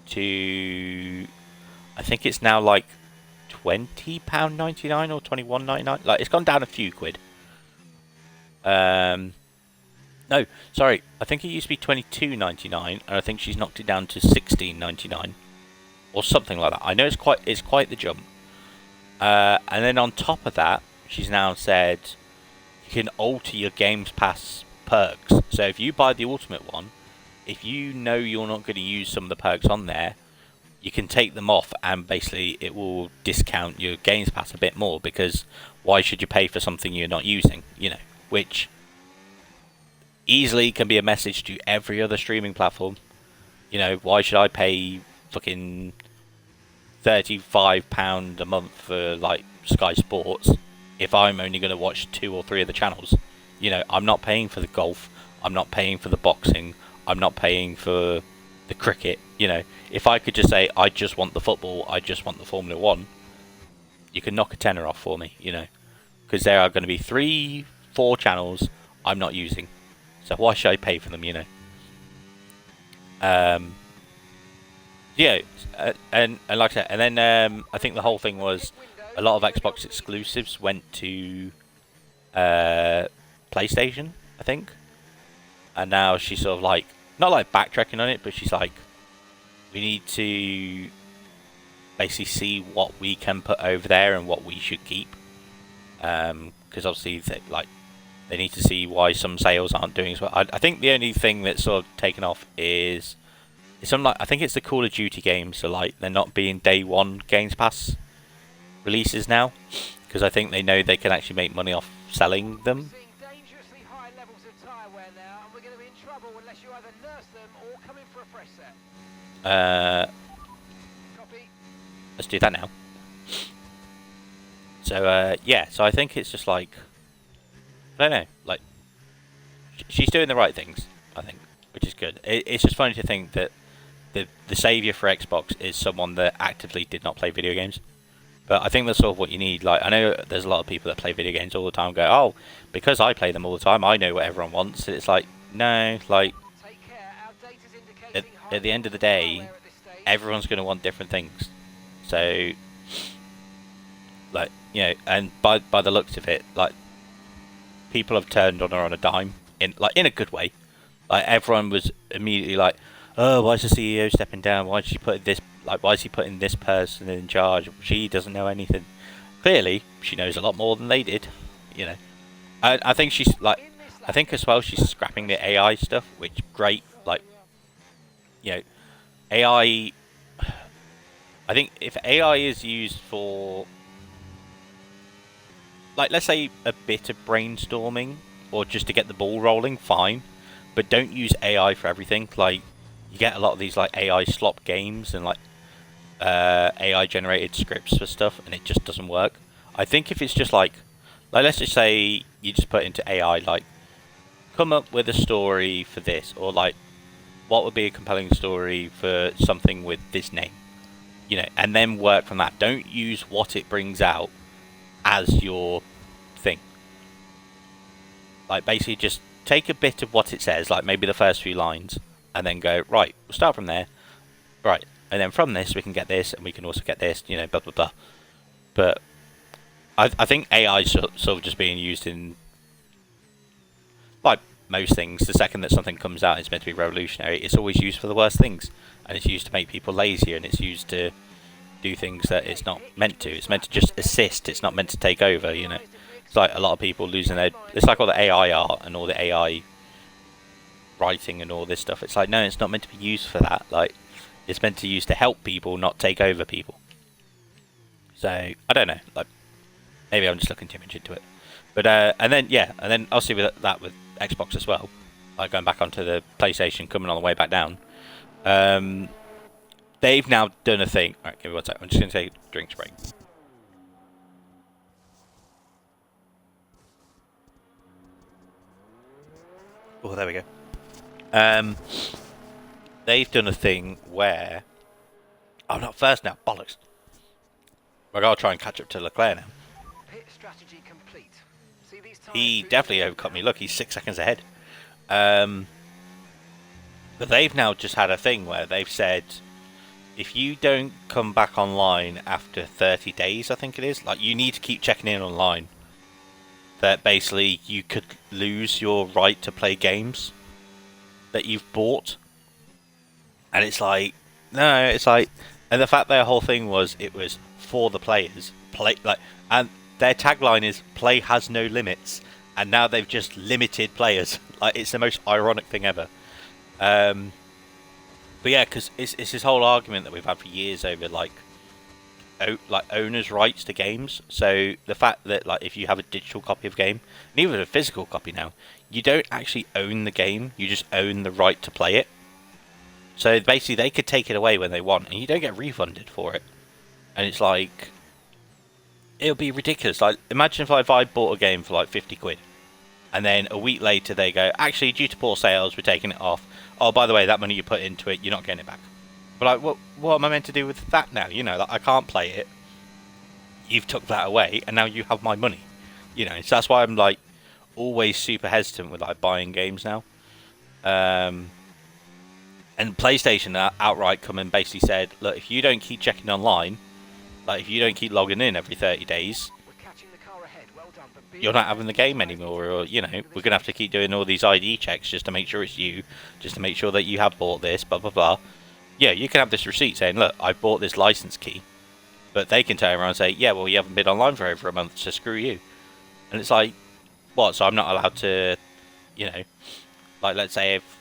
to, I think it's now like £20.99 or £21.99. Like, it's gone down a few quid. No, sorry. I think it used to be £22.99, and I think she's knocked it down to £16.99 or something like that. I know it's quite the jump. And then on top of that, she's now said you can alter your Games Pass perks. So if you buy the Ultimate one, if you know you're not going to use some of the perks on there, you can take them off, and basically it will discount your Games Pass a bit more, because why should you pay for something you're not using? You know, which easily can be a message to every other streaming platform. You know, why should I pay fucking £35 a month for, like, Sky Sports if I'm only going to watch 2 or 3 of the channels? You know, I'm not paying for the golf, I'm not paying for the boxing, I'm not paying for the cricket. You know, if I could just say, I just want the football, I just want the Formula 1, you can knock a tenner off for me, you know, because there are going to be 3, 4 channels I'm not using, so why should I pay for them, you know? Yeah, and like I said, and then I think the whole thing was a lot of Xbox exclusives went to PlayStation, I think, and now she's sort of like, not like backtracking on it, but she's like, we need to basically see what we can put over there and what we should keep. because obviously they need to see why some sales aren't doing as well. I think the only thing that's sort of taken off is some like I think it's the Call of Duty games. So like they're not being day one Games Pass releases now, because I think they know they can actually make money off selling them. Seeing dangerously high levels of tyre wear now, and we're going to be in trouble unless you either nurse them or come in for a fresh set. Copy. Let's do that now. So yeah, so I think it's just like I don't know, like she's doing the right things, I think, which is good. It's just funny to think that the savior for Xbox is someone that actively did not play video games. But I think that's sort of what you need. Like, I know there's a lot of people that play video games all the time go, oh, because I play them all the time, I know what everyone wants. And it's like, no, like, Take care. Our data's indicating at the end of the high day, wear at this stage. everyone's going to want different things. So, like, you know, and by the looks of it, like, people have turned on her on a dime, in a good way. Like, everyone was immediately like, oh, why is the CEO stepping down? Why is she putting this? Like, why is he putting this person in charge? She doesn't know anything. Clearly, she knows a lot more than they did. You know, I think she's like, I think as well she's scrapping the AI stuff, which great. Like, you know, AI. I think if AI is used for, like, let's say a bit of brainstorming or just to get the ball rolling, fine. But don't use AI for everything. Like, you get a lot of these like AI slop games and like AI generated scripts for stuff, and it just doesn't work. I think if it's just like let's just say you just put into AI like, come up with a story for this, or like what would be a compelling story for something with this name, you know, and then work from that. Don't use what it brings out as your thing. Like, basically just take a bit of what it says, like maybe the first few lines, and then go, right, we'll start from there, right, and then from this we can get this, and we can also get this, you know, blah blah blah. But I think AI is sort of just being used in, like most things. The second that something comes out, it's meant to be revolutionary, it's always used for the worst things, and it's used to make people lazier, and it's used to do things that it's not meant to. It's meant to just assist, it's not meant to take over, you know. It's like a lot of people losing their, it's like all the AI art and all the AI writing and all this stuff. It's like, no, it's not meant to be used for that. Like, it's meant to use to help people, not take over people. So I don't know, like, maybe I'm just looking too much into it. But and then obviously with that with Xbox as well, like going back onto the PlayStation, coming on the way back down, they've now done a thing. Alright, give me 1 second, I'm just going to take a drink break. Oh, there we go. They've done a thing where, oh, not first now, bollocks. I gotta try and catch up to Leclerc now. Pit strategy complete. See these tyres He through definitely the overcut me. Look, he's 6 seconds ahead. But they've now just had a thing where they've said, if you don't come back online after 30 days, I think it is, like, you need to keep checking in online, that basically you could lose your right to play games that you've bought. And it's like, no, it's like, and the fact their whole thing was, it was for the players, play, like, and their tagline is play has no limits, and now they've just limited players. Like, it's the most ironic thing ever. But yeah, because it's this whole argument that we've had for years over like owners' rights to games. So the fact that, like, if you have a digital copy of a game, and even a physical copy now, you don't actually own the game, you just own the right to play it. So basically they could take it away when they want, and you don't get refunded for it. And it's like, it'll be ridiculous. Like, imagine if I bought a game for like 50 quid, and then a week later they go, actually, due to poor sales, we're taking it off. Oh, by the way, that money you put into it, you're not getting it back. But like, what am I meant to do with that now? You know, like, I can't play it. You've took that away, and now you have my money. You know, so that's why I'm like always super hesitant with like buying games now. And PlayStation outright come and basically said, look, if you don't keep checking online, like if you don't keep logging in every 30 days, We're catching the car ahead. Well done, but be you're not having the game anymore. Or, you know, we're going to have to keep doing all these ID checks just to make sure it's you, just to make sure that you have bought this, blah, blah, blah. Yeah, you can have this receipt saying, look, I bought this license key. But they can turn around and say, yeah, well, you haven't been online for over a month, so screw you. And it's like, what? So I'm not allowed to, you know, like let's say if,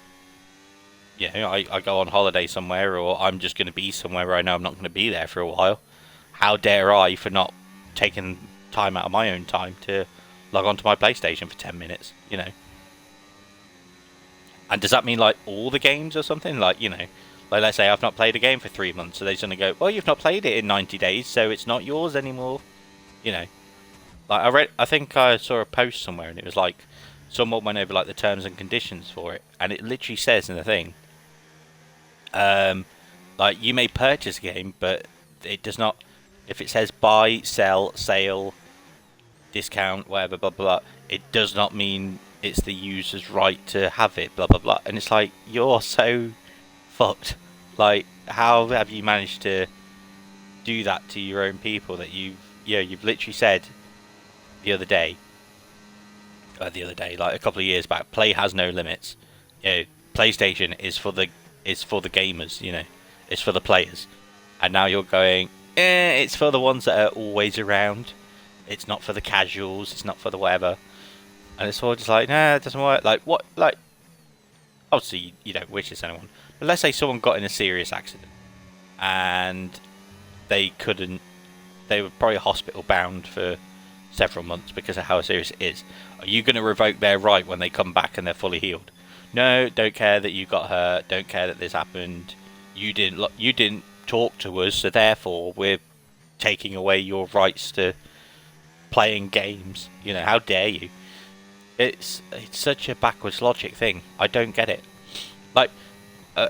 you know, I go on holiday somewhere, or I'm just going to be somewhere where I know I'm not going to be there for a while. How dare I for not taking time out of my own time to log onto my PlayStation for 10 minutes, you know? And does that mean like all the games or something? Like, you know, like let's say I've not played a game for 3 months, so they're just going to go, well, you've not played it in 90 days, so it's not yours anymore, you know? Like I think I saw a post somewhere, and it was like someone went over like the terms and conditions for it, and it literally says in the thing, like you may purchase a game, but it does not. If it says buy, sell, sale, discount, whatever, blah blah, it does not mean it's the user's right to have it, blah blah blah. And it's like, you're so fucked. Like, how have you managed to do that to your own people? That you've literally said the other day, like a couple of years back, play has no limits. You know, PlayStation is for the gamers. You know, it's for the players. And now you're going, it's for the ones that are always around. It's not for the casuals. It's not for the whatever. And it's all just like, nah, it doesn't work. Like, what? Like, obviously, you don't wish this anyone. But let's say someone got in a serious accident. And they were probably hospital bound for several months because of how serious it is. Are you going to revoke their right when they come back and they're fully healed? No, don't care that you got hurt. Don't care that this happened. You didn't talk to us, so therefore we're taking away your rights to playing games. You know, how dare you? It's such a backwards logic thing. I don't get it. Like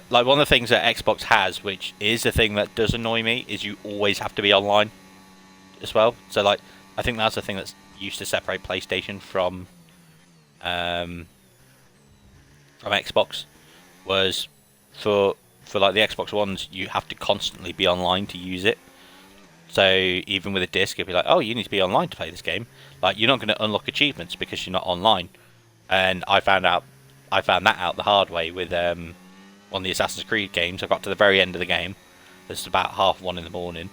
one of the things that Xbox has, which is the thing that does annoy me, is you always have to be online as well. So like, I think that's the thing that's used to separate PlayStation from Xbox, was for like the Xbox Ones, you have to constantly be online to use it. So even with a disc, it'd be like, oh, you need to be online to play this game. Like, you're not going to unlock achievements because you're not online. And I found that out the hard way with one of the Assassin's Creed games. I got to the very end of the game. It's about 1:30 in the morning,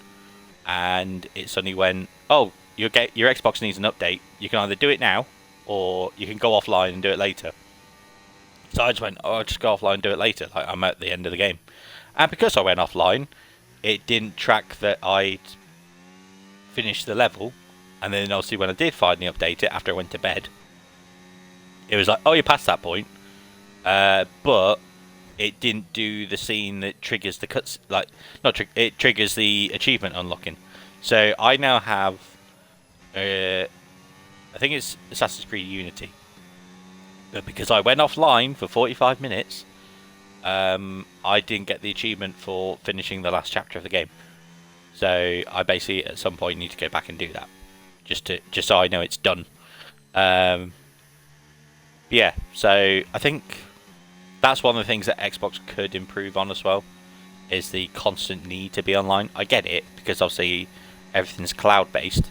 and it suddenly went, oh, your Xbox needs an update. You can either do it now, or you can go offline and do it later. So I just went, oh, I'll just go offline and do it later. Like, I'm at the end of the game. And because I went offline, it didn't track that I'd finished the level. And then obviously when I did finally update it after I went to bed, it was like, oh, you're past that point. But it didn't do the scene that triggers the cuts. Like, it triggers the achievement unlocking. So I now have, I think it's Assassin's Creed Unity. But because I went offline for 45 minutes, I didn't get the achievement for finishing the last chapter of the game. So I basically at some point need to go back and do that, just so I know it's done. Yeah, so I think that's one of the things that Xbox could improve on as well, is the constant need to be online. I get it, because obviously everything's cloud based,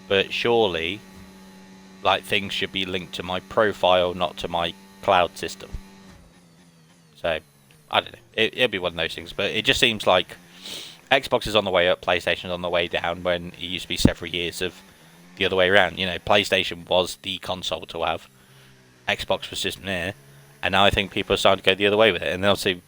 but surely like things should be linked to my profile, not to my cloud system. So I don't know, it'll be one of those things, but it just seems like Xbox is on the way up, PlayStation is on the way down, when it used to be several years of the other way around. You know, PlayStation was the console to have, Xbox was just there, and now I think people are starting to go the other way with it. And then obviously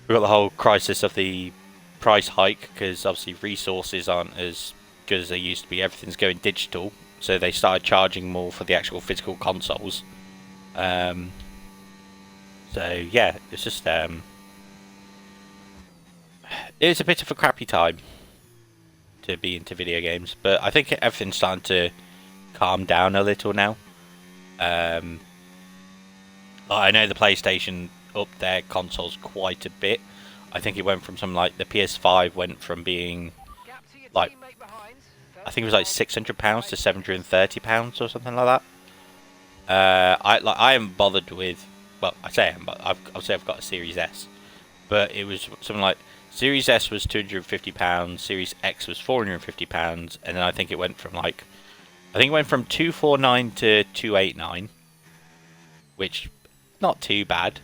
we've got the whole crisis of the price hike, because obviously resources aren't as good as they used to be. Everything's going digital, so they started charging more for the actual physical consoles. So yeah, it's just it's a bit of a crappy time to be into video games, but I think everything's starting to calm down a little now. I know the PlayStation upped their consoles quite a bit. I think it went from something like the PS5 went from being like, I think it was like £600 to £730 or something like that. I am bothered with, well, I say I am, but I'll say I've got a Series S, but it was something like Series S was £250, Series X was £450, and then I think it went from like, £249 to £289, which not too bad.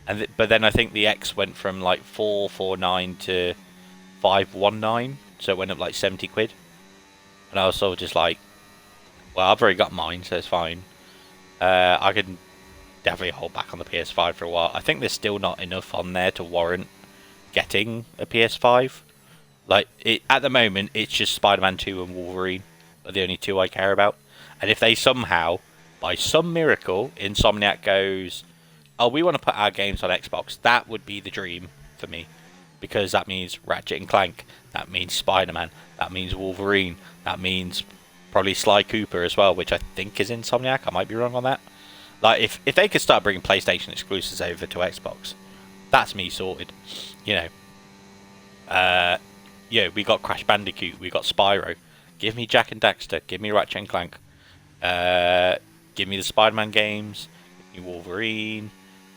And but then I think the X went from like £449 to £519, so it went up like 70 quid. And I was sort of just like, Well, I've already got mine, so it's fine. I can definitely hold back on the PS5 for a while. I think there's still not enough on there to warrant getting a PS5. Like, at the moment, it's just Spider-Man 2 and Wolverine are the only two I care about. And if they somehow, by some miracle, Insomniac goes, oh, we want to put our games on Xbox, that would be the dream for me. Because that means Ratchet and Clank, that means Spider-Man, that means Wolverine, that means probably Sly Cooper as well, which I think is Insomniac. I might be wrong on that. Like, if they could start bringing PlayStation exclusives over to Xbox, that's me sorted. You know, we got Crash Bandicoot, we got Spyro. Give me Jak and Daxter, give me Ratchet and Clank, give me the Spider-Man games, give me Wolverine.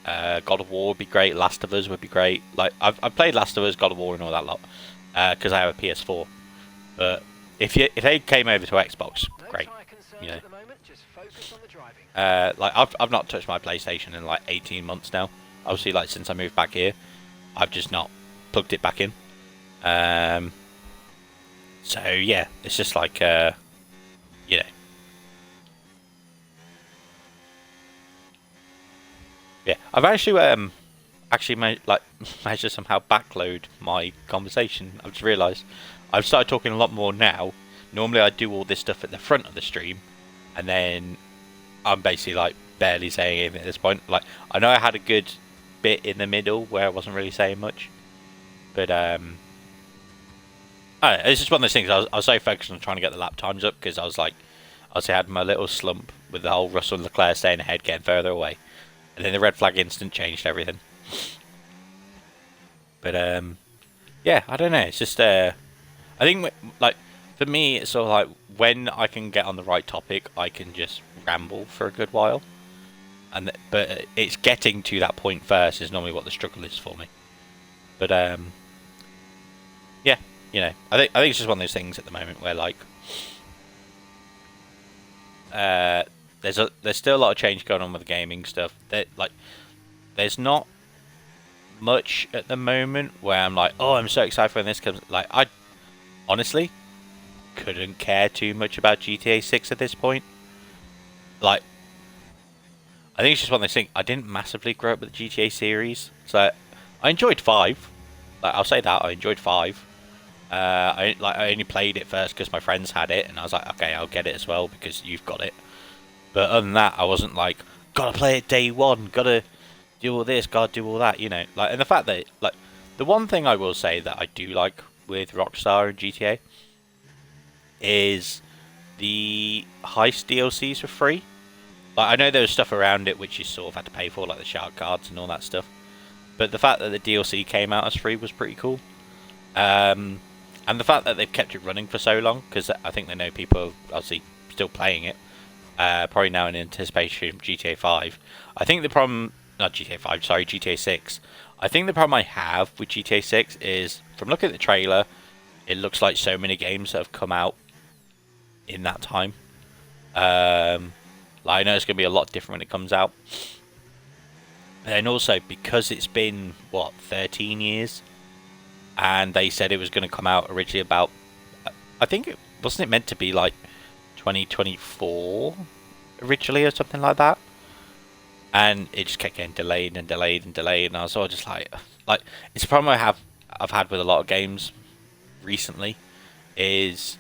God of War would be great. Last of Us would be great. Like, I've played Last of Us, God of War, and all that lot because I have a PS4. But if they came over to Xbox, great. You know, like I've not touched my PlayStation in like 18 months now. Obviously, like since I moved back here, I've just not plugged it back in. So yeah, it's just like you know. Yeah, I've actually managed to somehow backload my conversation. I've just realised I've started talking a lot more now. Normally I do all this stuff at the front of the stream, and then I'm basically like barely saying anything at this point. Like, I know I had a good bit in the middle where I wasn't really saying much, but I don't know, it's just one of those things. I was so focused on trying to get the lap times up because I had my little slump with the whole Russell and Leclerc staying ahead, getting further away. And then the red flag instant changed everything. But yeah, I don't know. It's just I think like for me, it's sort of like when I can get on the right topic, I can just ramble for a good while. But it's getting to that point first is normally what the struggle is for me. But yeah, you know, I think it's just one of those things at the moment where like there's still a lot of change going on with the gaming stuff. There's not much at the moment where I'm like, oh, I'm so excited when this comes. Like, I honestly couldn't care too much about GTA 6 at this point. Like, I think it's just one of those things. I didn't massively grow up with the GTA series, so I enjoyed 5. Like, I'll say that I enjoyed 5. I only played it first because my friends had it, and I was like, okay, I'll get it as well because you've got it. But other than that, I wasn't like, gotta play it day one, gotta do all this, gotta do all that, you know. Like, and the fact that, like, the one thing I will say that I do like with Rockstar and GTA is the heist DLCs for free. Like, I know there was stuff around it which you sort of had to pay for, like the shark cards and all that stuff. But the fact that the DLC came out as free was pretty cool. And the fact that they've kept it running for so long, because I think they know people are obviously still playing it. Probably now in anticipation of GTA 5. I think the problem, not GTA 5, sorry, GTA 6. I think the problem I have with GTA 6 is, from looking at the trailer, it looks like so many games that have come out in that time. Like, I know it's going to be a lot different when it comes out. And also, because it's been, 13 years? And they said it was going to come out originally about, I think wasn't it meant to be like 2024 originally or something like that, and it just kept getting delayed and delayed and delayed, and I was sort of just like it's a problem I've had with a lot of games recently, is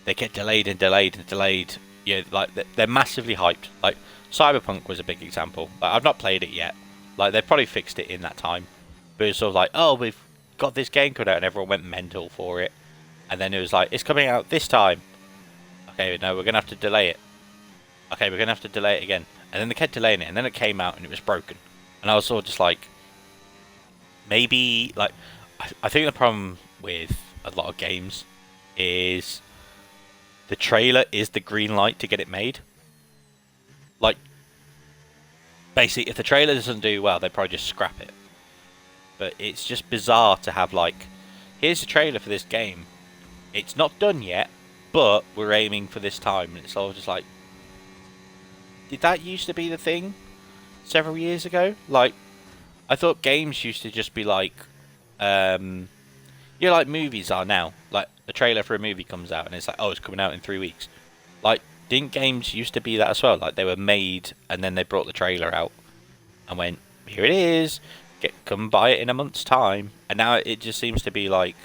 they get delayed and delayed and delayed. Yeah, like they're massively hyped. Like Cyberpunk was a big example. Like, I've not played it yet. Like, they probably fixed it in that time, but it's sort of like, oh, we've got this game coming out, and everyone went mental for it, and then it was like, it's coming out this time. Okay, no, we're going to have to delay it. Okay, we're going to have to delay it again. And then they kept delaying it, and then it came out, and it was broken. And I was sort of just like, maybe, like, I think the problem with a lot of games is the trailer is the green light to get it made. Like, basically, if the trailer doesn't do well, they probably just scrap it. But it's just bizarre to have, like, here's the trailer for this game. It's not done yet, but we're aiming for this time. And it's all just like, did that used to be the thing several years ago? Like, I thought games used to just be like, like movies are now. Like, a trailer for a movie comes out and it's like, oh, it's coming out in 3 weeks. Like, didn't games used to be that as well? Like they were made and then they brought the trailer out and went, here it is, come buy it in a month's time. And now it just seems to be like,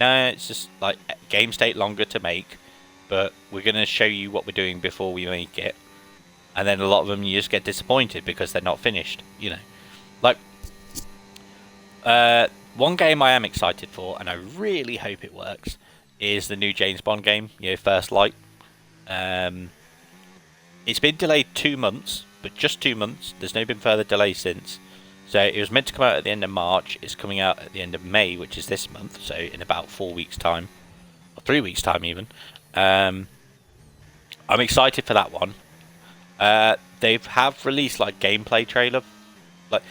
no, it's just like games take longer to make, but we're going to show you what we're doing before we make it. And then a lot of them you just get disappointed because they're not finished, you know. Like, one game I am excited for, and I really hope it works, is the new James Bond game, you know, First Light. It's been delayed 2 months, but just 2 months. There's no been further delays since. So it was meant to come out at the end of March. It's coming out at the end of May, which is this month. So in about 4 weeks' time, or 3 weeks' time even. I'm excited for that one. They have released like gameplay trailer, like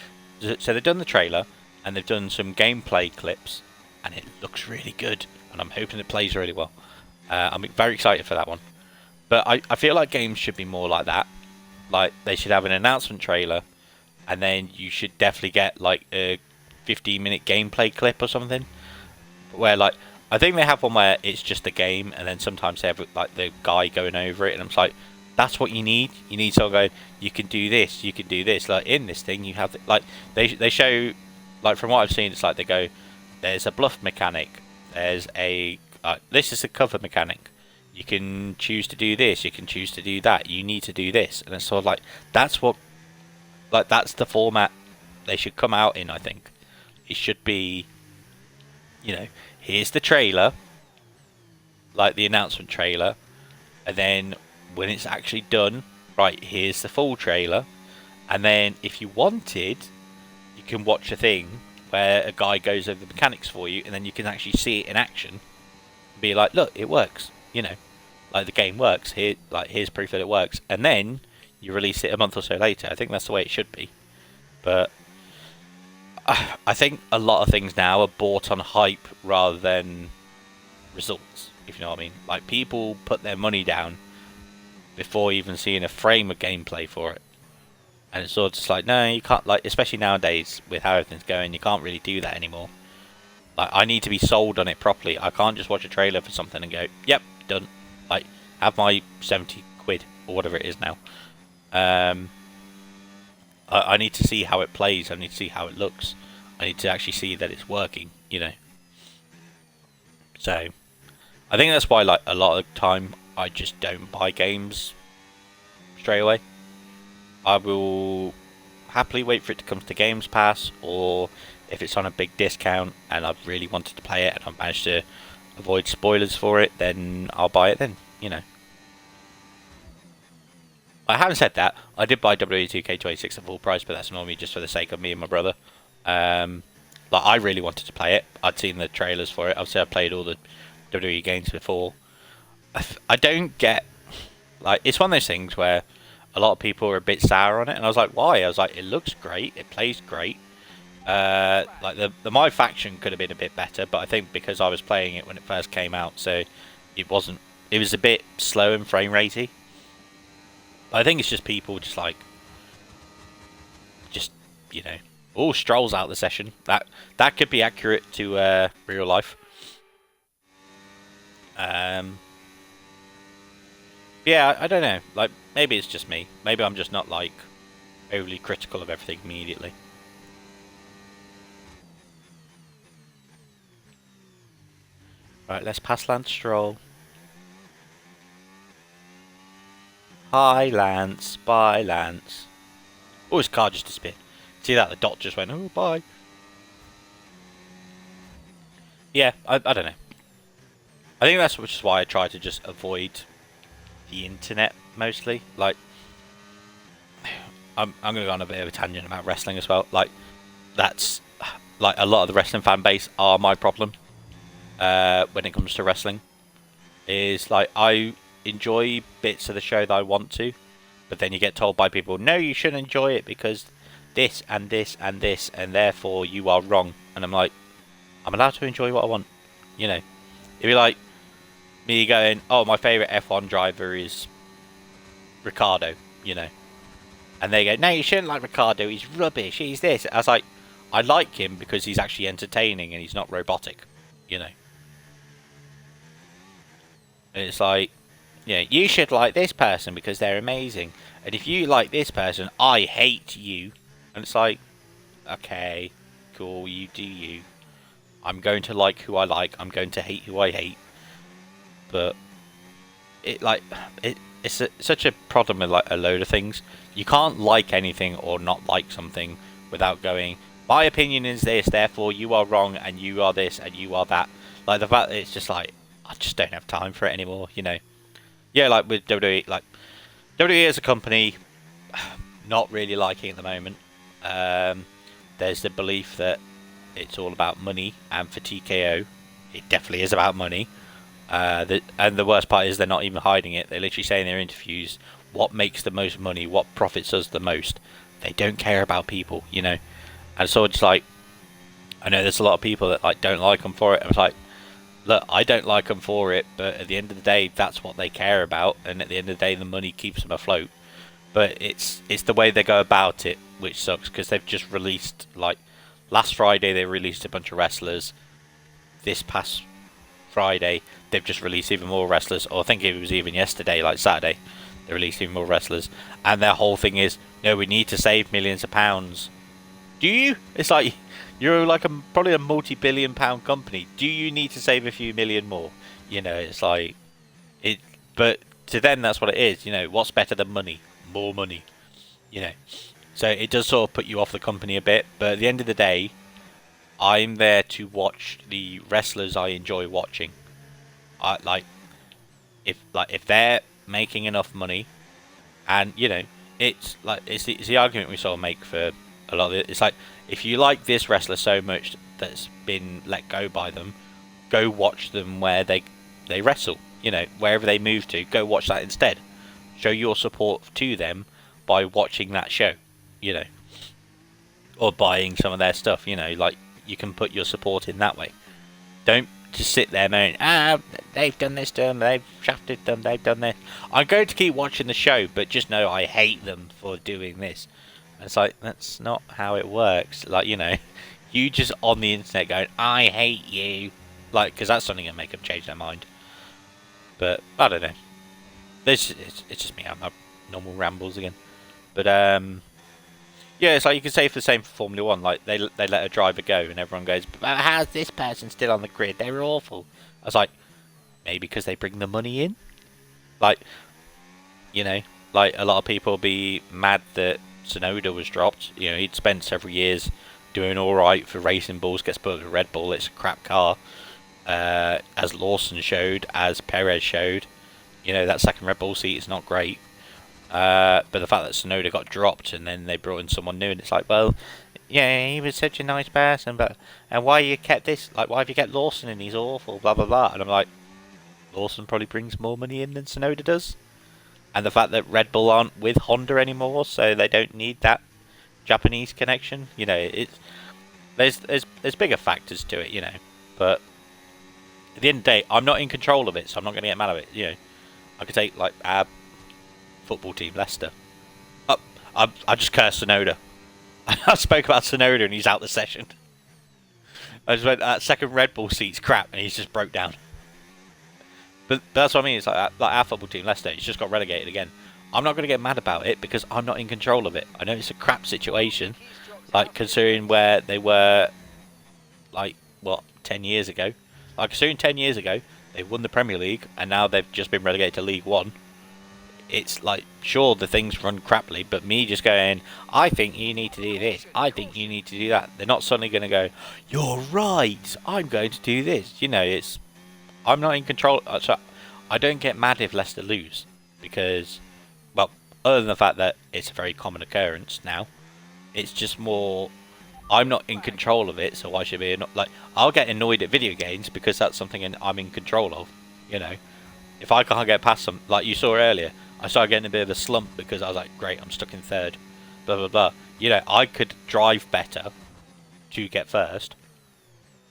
so they've done the trailer and they've done some gameplay clips, and it looks really good. And I'm hoping it plays really well. I'm very excited for that one. But I feel like games should be more like that. Like they should have an announcement trailer, and then you should definitely get like a 15-minute gameplay clip or something. Where like I think they have one where it's just a game, and then sometimes they have like the guy going over it, and I'm just like, that's what you need. You need someone going, you can do this, you can do this. Like in this thing, you have like they show, like from what I've seen, it's like they go, there's a bluff mechanic, there's a this is a cover mechanic. You can choose to do this, you can choose to do that. You need to do this, and it's sort of like that's what, like that's the format they should come out in. I think it should be, you know, here's the trailer, like the announcement trailer, and then when it's actually done, right, here's the full trailer, and then if you wanted, you can watch a thing where a guy goes over the mechanics for you, and then you can actually see it in action, and be like, look, it works, you know, like the game works. Here, like here's proof that it works, and then you release it a month or so later. I think that's the way it should be, but I think a lot of things now are bought on hype rather than results, if you know what I mean. Like people put their money down before even seeing a frame of gameplay for it, and it's sort of just like, no, you can't, like especially nowadays with how everything's going, you can't really do that anymore. Like I need to be sold on it properly. I can't just watch a trailer for something and go, yep, done. Like have my 70 quid or whatever it is now. I need to see how it plays. I need to see how it looks. I need to actually see that it's working, you know. So I think that's why, like, a lot of the time I just don't buy games straight away. I will happily wait for it to come to Games Pass, or if it's on a big discount and I've really wanted to play it and I've managed to avoid spoilers for it, then I'll buy it then, you know. I haven't said that. I did buy WWE 2K26 at full price, but that's normally just for the sake of me and my brother. Like I really wanted to play it. I'd seen the trailers for it. Obviously, I played all the WWE games before. I don't get, like, it's one of those things where a lot of people are a bit sour on it, and I was like, why? I was like, it looks great, it plays great. Like the My Faction could have been a bit better, but I think because I was playing it when it first came out, so it was a bit slow and frame ratey. I think it's just people just like, just, you know, all strolls out the session. That could be accurate to real life. Yeah, I don't know. Like, maybe it's just me. Maybe I'm just not, like, overly critical of everything immediately. Right, let's pass Lance Stroll. Hi, Lance. Bye, Lance. Oh, his car just disappeared. See that? The dot just went, oh, bye. Yeah, I don't know. I think that's which is why I try to just avoid the internet mostly. Like, I'm going to go on a bit of a tangent about wrestling as well. Like, that's, like, a lot of the wrestling fan base are my problem when it comes to wrestling. Is, like, I enjoy bits of the show that I want to, but then you get told by people, no, you shouldn't enjoy it because this and this and this, and therefore you are wrong. And I'm like, I'm allowed to enjoy what I want, you know. It'd be like me going, oh, my favourite F1 driver is Ricardo, you know. And they go, no, you shouldn't like Ricardo, he's rubbish, he's this. I was like, I like him because he's actually entertaining and he's not robotic, you know. And it's like, you know, you should like this person because they're amazing, and if you like this person, I hate you. And it's like, okay, cool, you do you. I'm going to like who I like. I'm going to hate who I hate. But it's such a problem with like a load of things. You can't like anything or not like something without going, my opinion is this, therefore you are wrong, and you are this, and you are that. Like the fact that it's just like, I just don't have time for it anymore, you know. Yeah, like with WWE, like WWE as a company, not really liking at the moment. There's the belief that it's all about money, and for TKO, it definitely is about money. And the worst part is they're not even hiding it. They literally say in their interviews what makes the most money, what profits us the most. They don't care about people, you know. And so it's like, I know there's a lot of people that like don't like them for it. I was like, look, I don't like them for it, but at the end of the day, that's what they care about. And at the end of the day, the money keeps them afloat. But it's the way they go about it which sucks, because they've just released, like, last Friday they released a bunch of wrestlers. This past Friday they've just released even more wrestlers, or I think it was even yesterday, like Saturday, they released even more wrestlers, and their whole thing is, no, we need to save millions of pounds. Do you? It's like, you're like probably a multi-billion pound company. Do you need to save a few million more? You know, it's like, but to them that's what it is. You know, what's better than money? More money. You know, so it does sort of put you off the company a bit, but at the end of the day, I'm there to watch the wrestlers I enjoy watching. If they're making enough money, and you know, it's like it's the argument we sort of make for a lot of it. It's like, if you like this wrestler so much that's been let go by them, go watch them where they wrestle. You know, wherever they move to, go watch that instead. Show your support to them by watching that show. You know, or buying some of their stuff. You know, like, you can put your support in that way. Don't just sit there moaning, they've done this to them, they've shafted them, they've done this. I'm going to keep watching the show, but just know I hate them for doing this. And it's like, that's not how it works. Like, you know, you just on the internet going, I hate you. Like, because that's something that make them change their mind. But, I don't know. It's just me, I'm my normal rambles again. But, yeah, it's like you can say for the same for Formula 1, like they let a driver go and everyone goes, but how's this person still on the grid? They were awful. I was like, maybe because they bring the money in? Like, you know, like a lot of people be mad that Tsunoda was dropped. You know, he'd spent several years doing alright for Racing Bulls, gets put with a Red Bull, it's a crap car. As Lawson showed, as Perez showed, you know, that second Red Bull seat is not great. But the fact that Tsunoda got dropped and then they brought in someone new, and it's like, well, yeah, he was such a nice person, but and why you kept this? Like, why have you kept Lawson and he's awful, blah blah blah. And I'm like, Lawson probably brings more money in than Tsunoda does. And the fact that Red Bull aren't with Honda anymore, so they don't need that Japanese connection. You know, there's bigger factors to it, you know. But at the end of the day, I'm not in control of it, so I'm not going to get mad at it. You know, I could take like our football team, Leicester. I just cursed Tsunoda. I spoke about Tsunoda and he's out the session. I just went, that second Red Bull seat's crap, and he's just broke down. But that's what I mean. It's like our football team, Leicester, he's just got relegated again. I'm not going to get mad about it because I'm not in control of it. I know it's a crap situation, like considering where they were, like, what, 10 years ago. Like, considering 10 years ago, they won the Premier League and now they've just been relegated to League One. It's like, sure, the things run crappily, but me just going, I think you need to do this, I think you need to do that. They're not suddenly going to go, you're right, I'm going to do this. You know, I'm not in control. So I don't get mad if Leicester lose because, well, other than the fact that it's a very common occurrence now, it's just more, I'm not in control of it, so why should I be like, I'll get annoyed at video games because that's something I'm in control of. You know, if I can't get past them, like you saw earlier, I started getting a bit of a slump because I was like, great, I'm stuck in third, blah blah blah. You know, I could drive better to get first,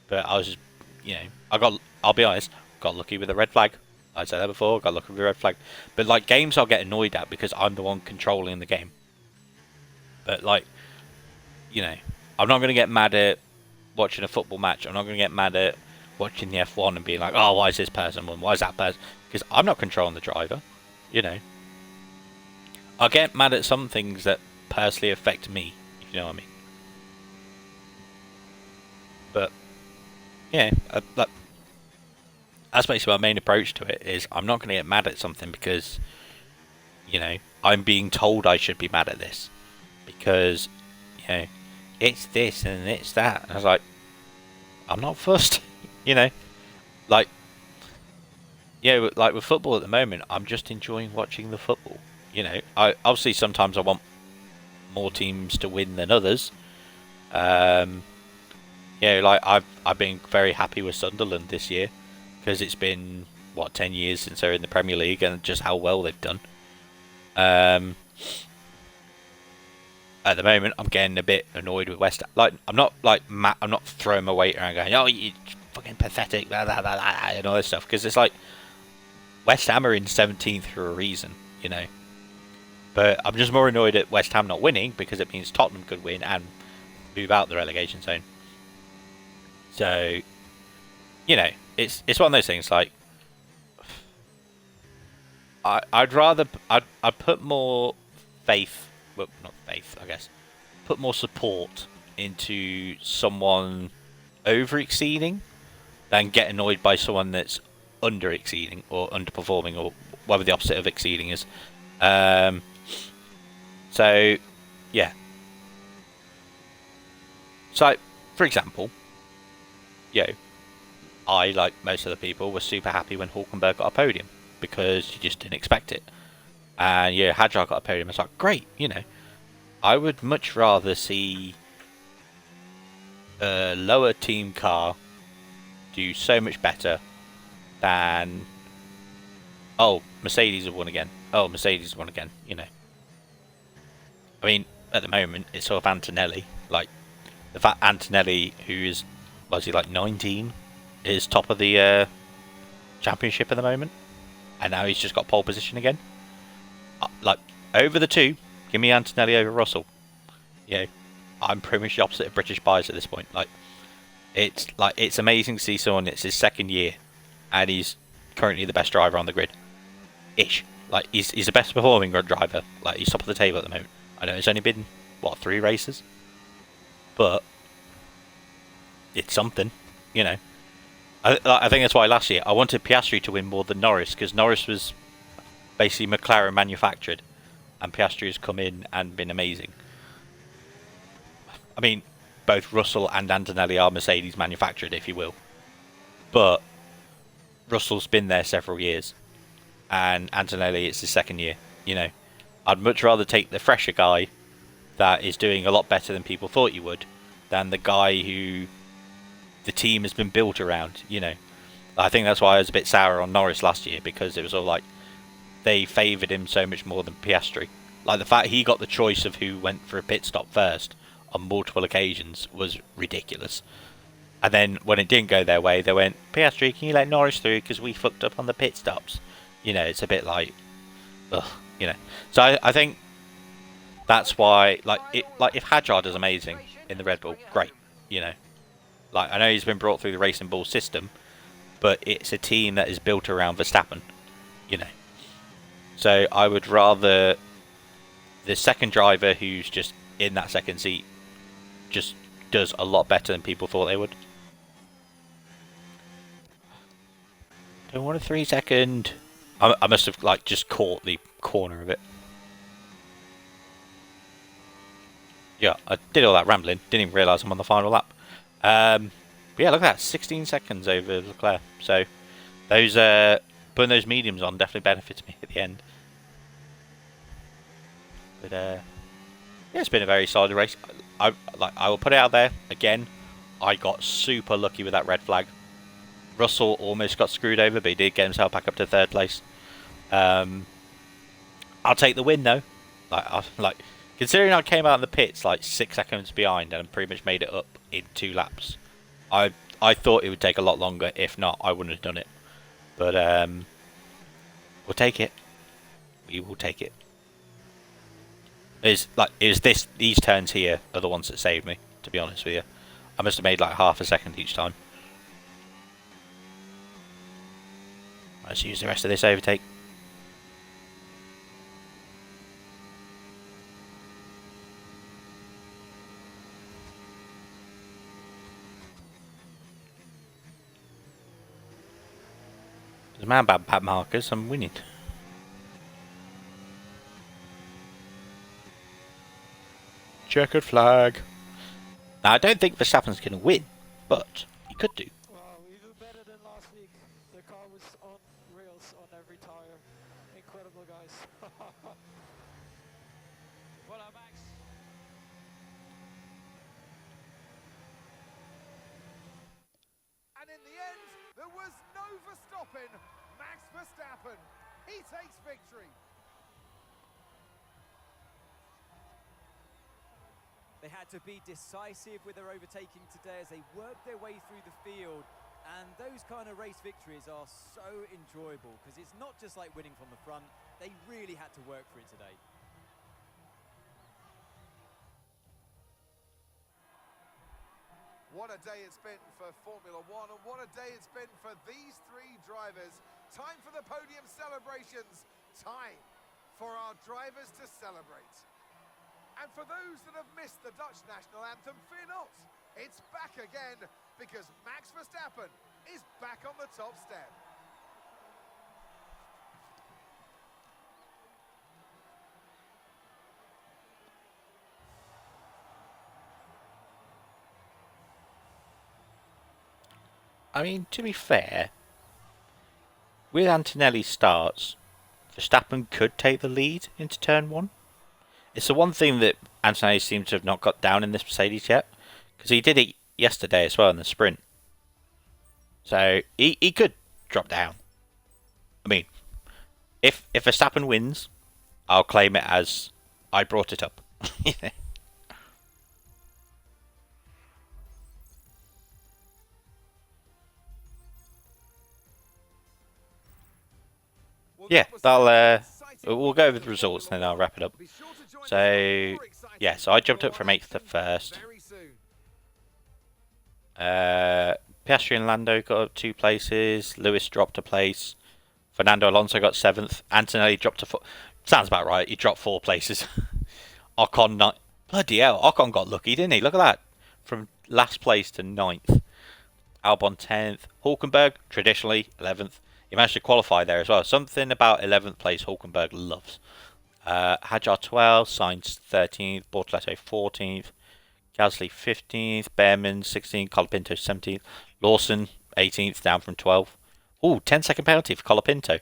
but I was just, you know, I'll be honest, got lucky with the red flag. I said that before, got lucky with the red flag. But like, games I'll get annoyed at because I'm the one controlling the game. But like, you know, I'm not going to get mad at watching a football match. I'm not going to get mad at watching the F1 and being like, oh, why is this person won? Why is that person? Because I'm not controlling the driver, you know. I get mad at some things that personally affect me, if you know what I mean. But yeah, that's basically my main approach to it. Is I'm not going to get mad at something because, you know, I'm being told I should be mad at this because, you know, it's this and it's that. And I was like, I'm not fussed, you know, like, yeah, like with football at the moment, I'm just enjoying watching the football. You know, I obviously sometimes I want more teams to win than others. Yeah, like I've been very happy with Sunderland this year because it's been what 10 years since they're in the Premier League and just how well they've done. At the moment, I'm getting a bit annoyed with West Ham. Like I'm not like I'm not throwing my weight around going, oh, you fucking pathetic, blah, blah, blah, blah, and all this stuff because it's like West Ham are in 17th for a reason, you know. But I'm just more annoyed at West Ham not winning because it means Tottenham could win and move out the relegation zone. So, you know, it's one of those things. Like, I'd put more faith, well, not faith, I guess, put more support into someone over exceeding than get annoyed by someone that's under exceeding or underperforming or whatever the opposite of exceeding is. So, yeah. So, like, for example, you know, I, like most other people, was super happy when Hulkenberg got a podium because you just didn't expect it. And, yeah, Hadjar got a podium. It's like, great, you know. I would much rather see a lower team car do so much better than, oh, Mercedes have won again. Oh, Mercedes have won again, you know. I mean, at the moment, it's sort of Antonelli. Like, the fact Antonelli, who is, was he like 19, is top of the championship at the moment. And now he's just got pole position again. Like, over the two, give me Antonelli over Russell. You know, I'm pretty much the opposite of British bias at this point. Like, it's amazing to see someone, it's his second year, and he's currently the best driver on the grid. Ish. Like, he's the best performing driver. Like, he's top of the table at the moment. I know it's only been, what, 3 races? But it's something, you know. I think that's why last year I wanted Piastri to win more than Norris, because Norris was basically McLaren manufactured, and Piastri has come in and been amazing. I mean, both Russell and Antonelli are Mercedes manufactured, if you will. But Russell's been there several years, and Antonelli, it's his second year, you know. I'd much rather take the fresher guy that is doing a lot better than people thought you would than the guy who the team has been built around, you know. I think that's why I was a bit sour on Norris last year, because it was all like they favoured him so much more than Piastri. Like, the fact he got the choice of who went for a pit stop first on multiple occasions was ridiculous. And then when it didn't go their way, they went, Piastri, can you let Norris through because we fucked up on the pit stops? You know, it's a bit like, ugh, you know. So I think that's why, like if Hadjar does amazing in the Red Bull, great, you know. Like, I know he's been brought through the Racing Bull system, but it's a team that is built around Verstappen, you know. So I would rather the second driver who's just in that second seat just does a lot better than people thought they would. Don't want a 3-second. I must have like just caught the corner of it. Yeah, I did all that rambling. Didn't even realise I'm on the final lap. But yeah, look at that, 16 seconds over Leclerc. So those putting those mediums on definitely benefits me at the end. But yeah, it's been a very solid race. I will put it out there again. I got super lucky with that red flag. Russell almost got screwed over, but he did get himself back up to 3rd place. I'll take the win though. Like considering I came out in the pits like 6 seconds behind and pretty much made it up in 2 laps. I thought it would take a lot longer. If not, I wouldn't have done it. But we'll take it. We will take it. These turns here are the ones that saved me, to be honest with you. I must have made like half a second each time. Let's use the rest of this overtake. There's a man about back markers, I'm winning. Checkered flag. Now, I don't think Verstappen's going to win, but he could do. Wow, even better than last week. The car was on rails on every tire. Incredible, guys. Well done, Max. And in the end, there was no Verstappen. Max Verstappen, he takes victory. They had to be decisive with their overtaking today as they worked their way through the field. And those kind of race victories are so enjoyable because it's not just like winning from the front. They really had to work for it today. What a day it's been for Formula One, and what a day it's been for these three drivers. Time for the podium celebrations. Time for our drivers to celebrate. And for those that have missed the Dutch national anthem, fear not. It's back again because Max Verstappen is back on the top step. I mean, to be fair, with Antonelli's starts, Verstappen could take the lead into turn 1. It's the one thing that Antonelli seems to have not got down in this Mercedes yet, because he did it yesterday as well in the sprint. So he could drop down. I mean, if Verstappen wins, I'll claim it as I brought it up. Yeah, we'll go with the results and then I'll wrap it up. So, yeah, so I jumped up from 8th to 1st. Piastri and Lando got up 2 places. Lewis dropped a place. Fernando Alonso got 7th. Antonelli dropped to 4. Sounds about right. He dropped 4 places. Ocon, not bloody hell. Ocon got lucky, didn't he? Look at that. From last place to 9th. Albon 10th. Hulkenberg, traditionally 11th. He managed to qualify there as well. Something about 11th place Hulkenberg loves. Hadjar 12th, Sainz 13th, Bortoleto 14th, Gasly 15th, Behrman 16th, Colapinto 17th, Lawson 18th, down from 12th. Ooh, 10-second penalty for Colapinto.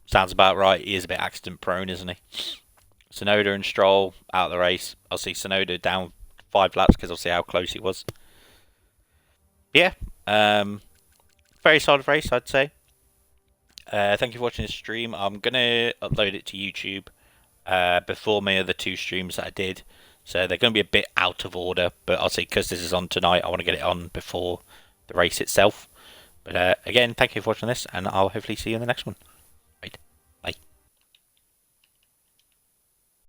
Sounds about right. He is a bit accident prone, isn't he? Tsunoda and Stroll out of the race. I'll see Tsunoda down 5 laps because I'll see how close he was. Yeah, very solid race, I'd say. Thank you for watching this stream. I'm going to upload it to YouTube before my other 2 streams that I did. So they're going to be a bit out of order. But I'll say because this is on tonight, I want to get it on before the race itself. But again, thank you for watching this. And I'll hopefully see you in the next one.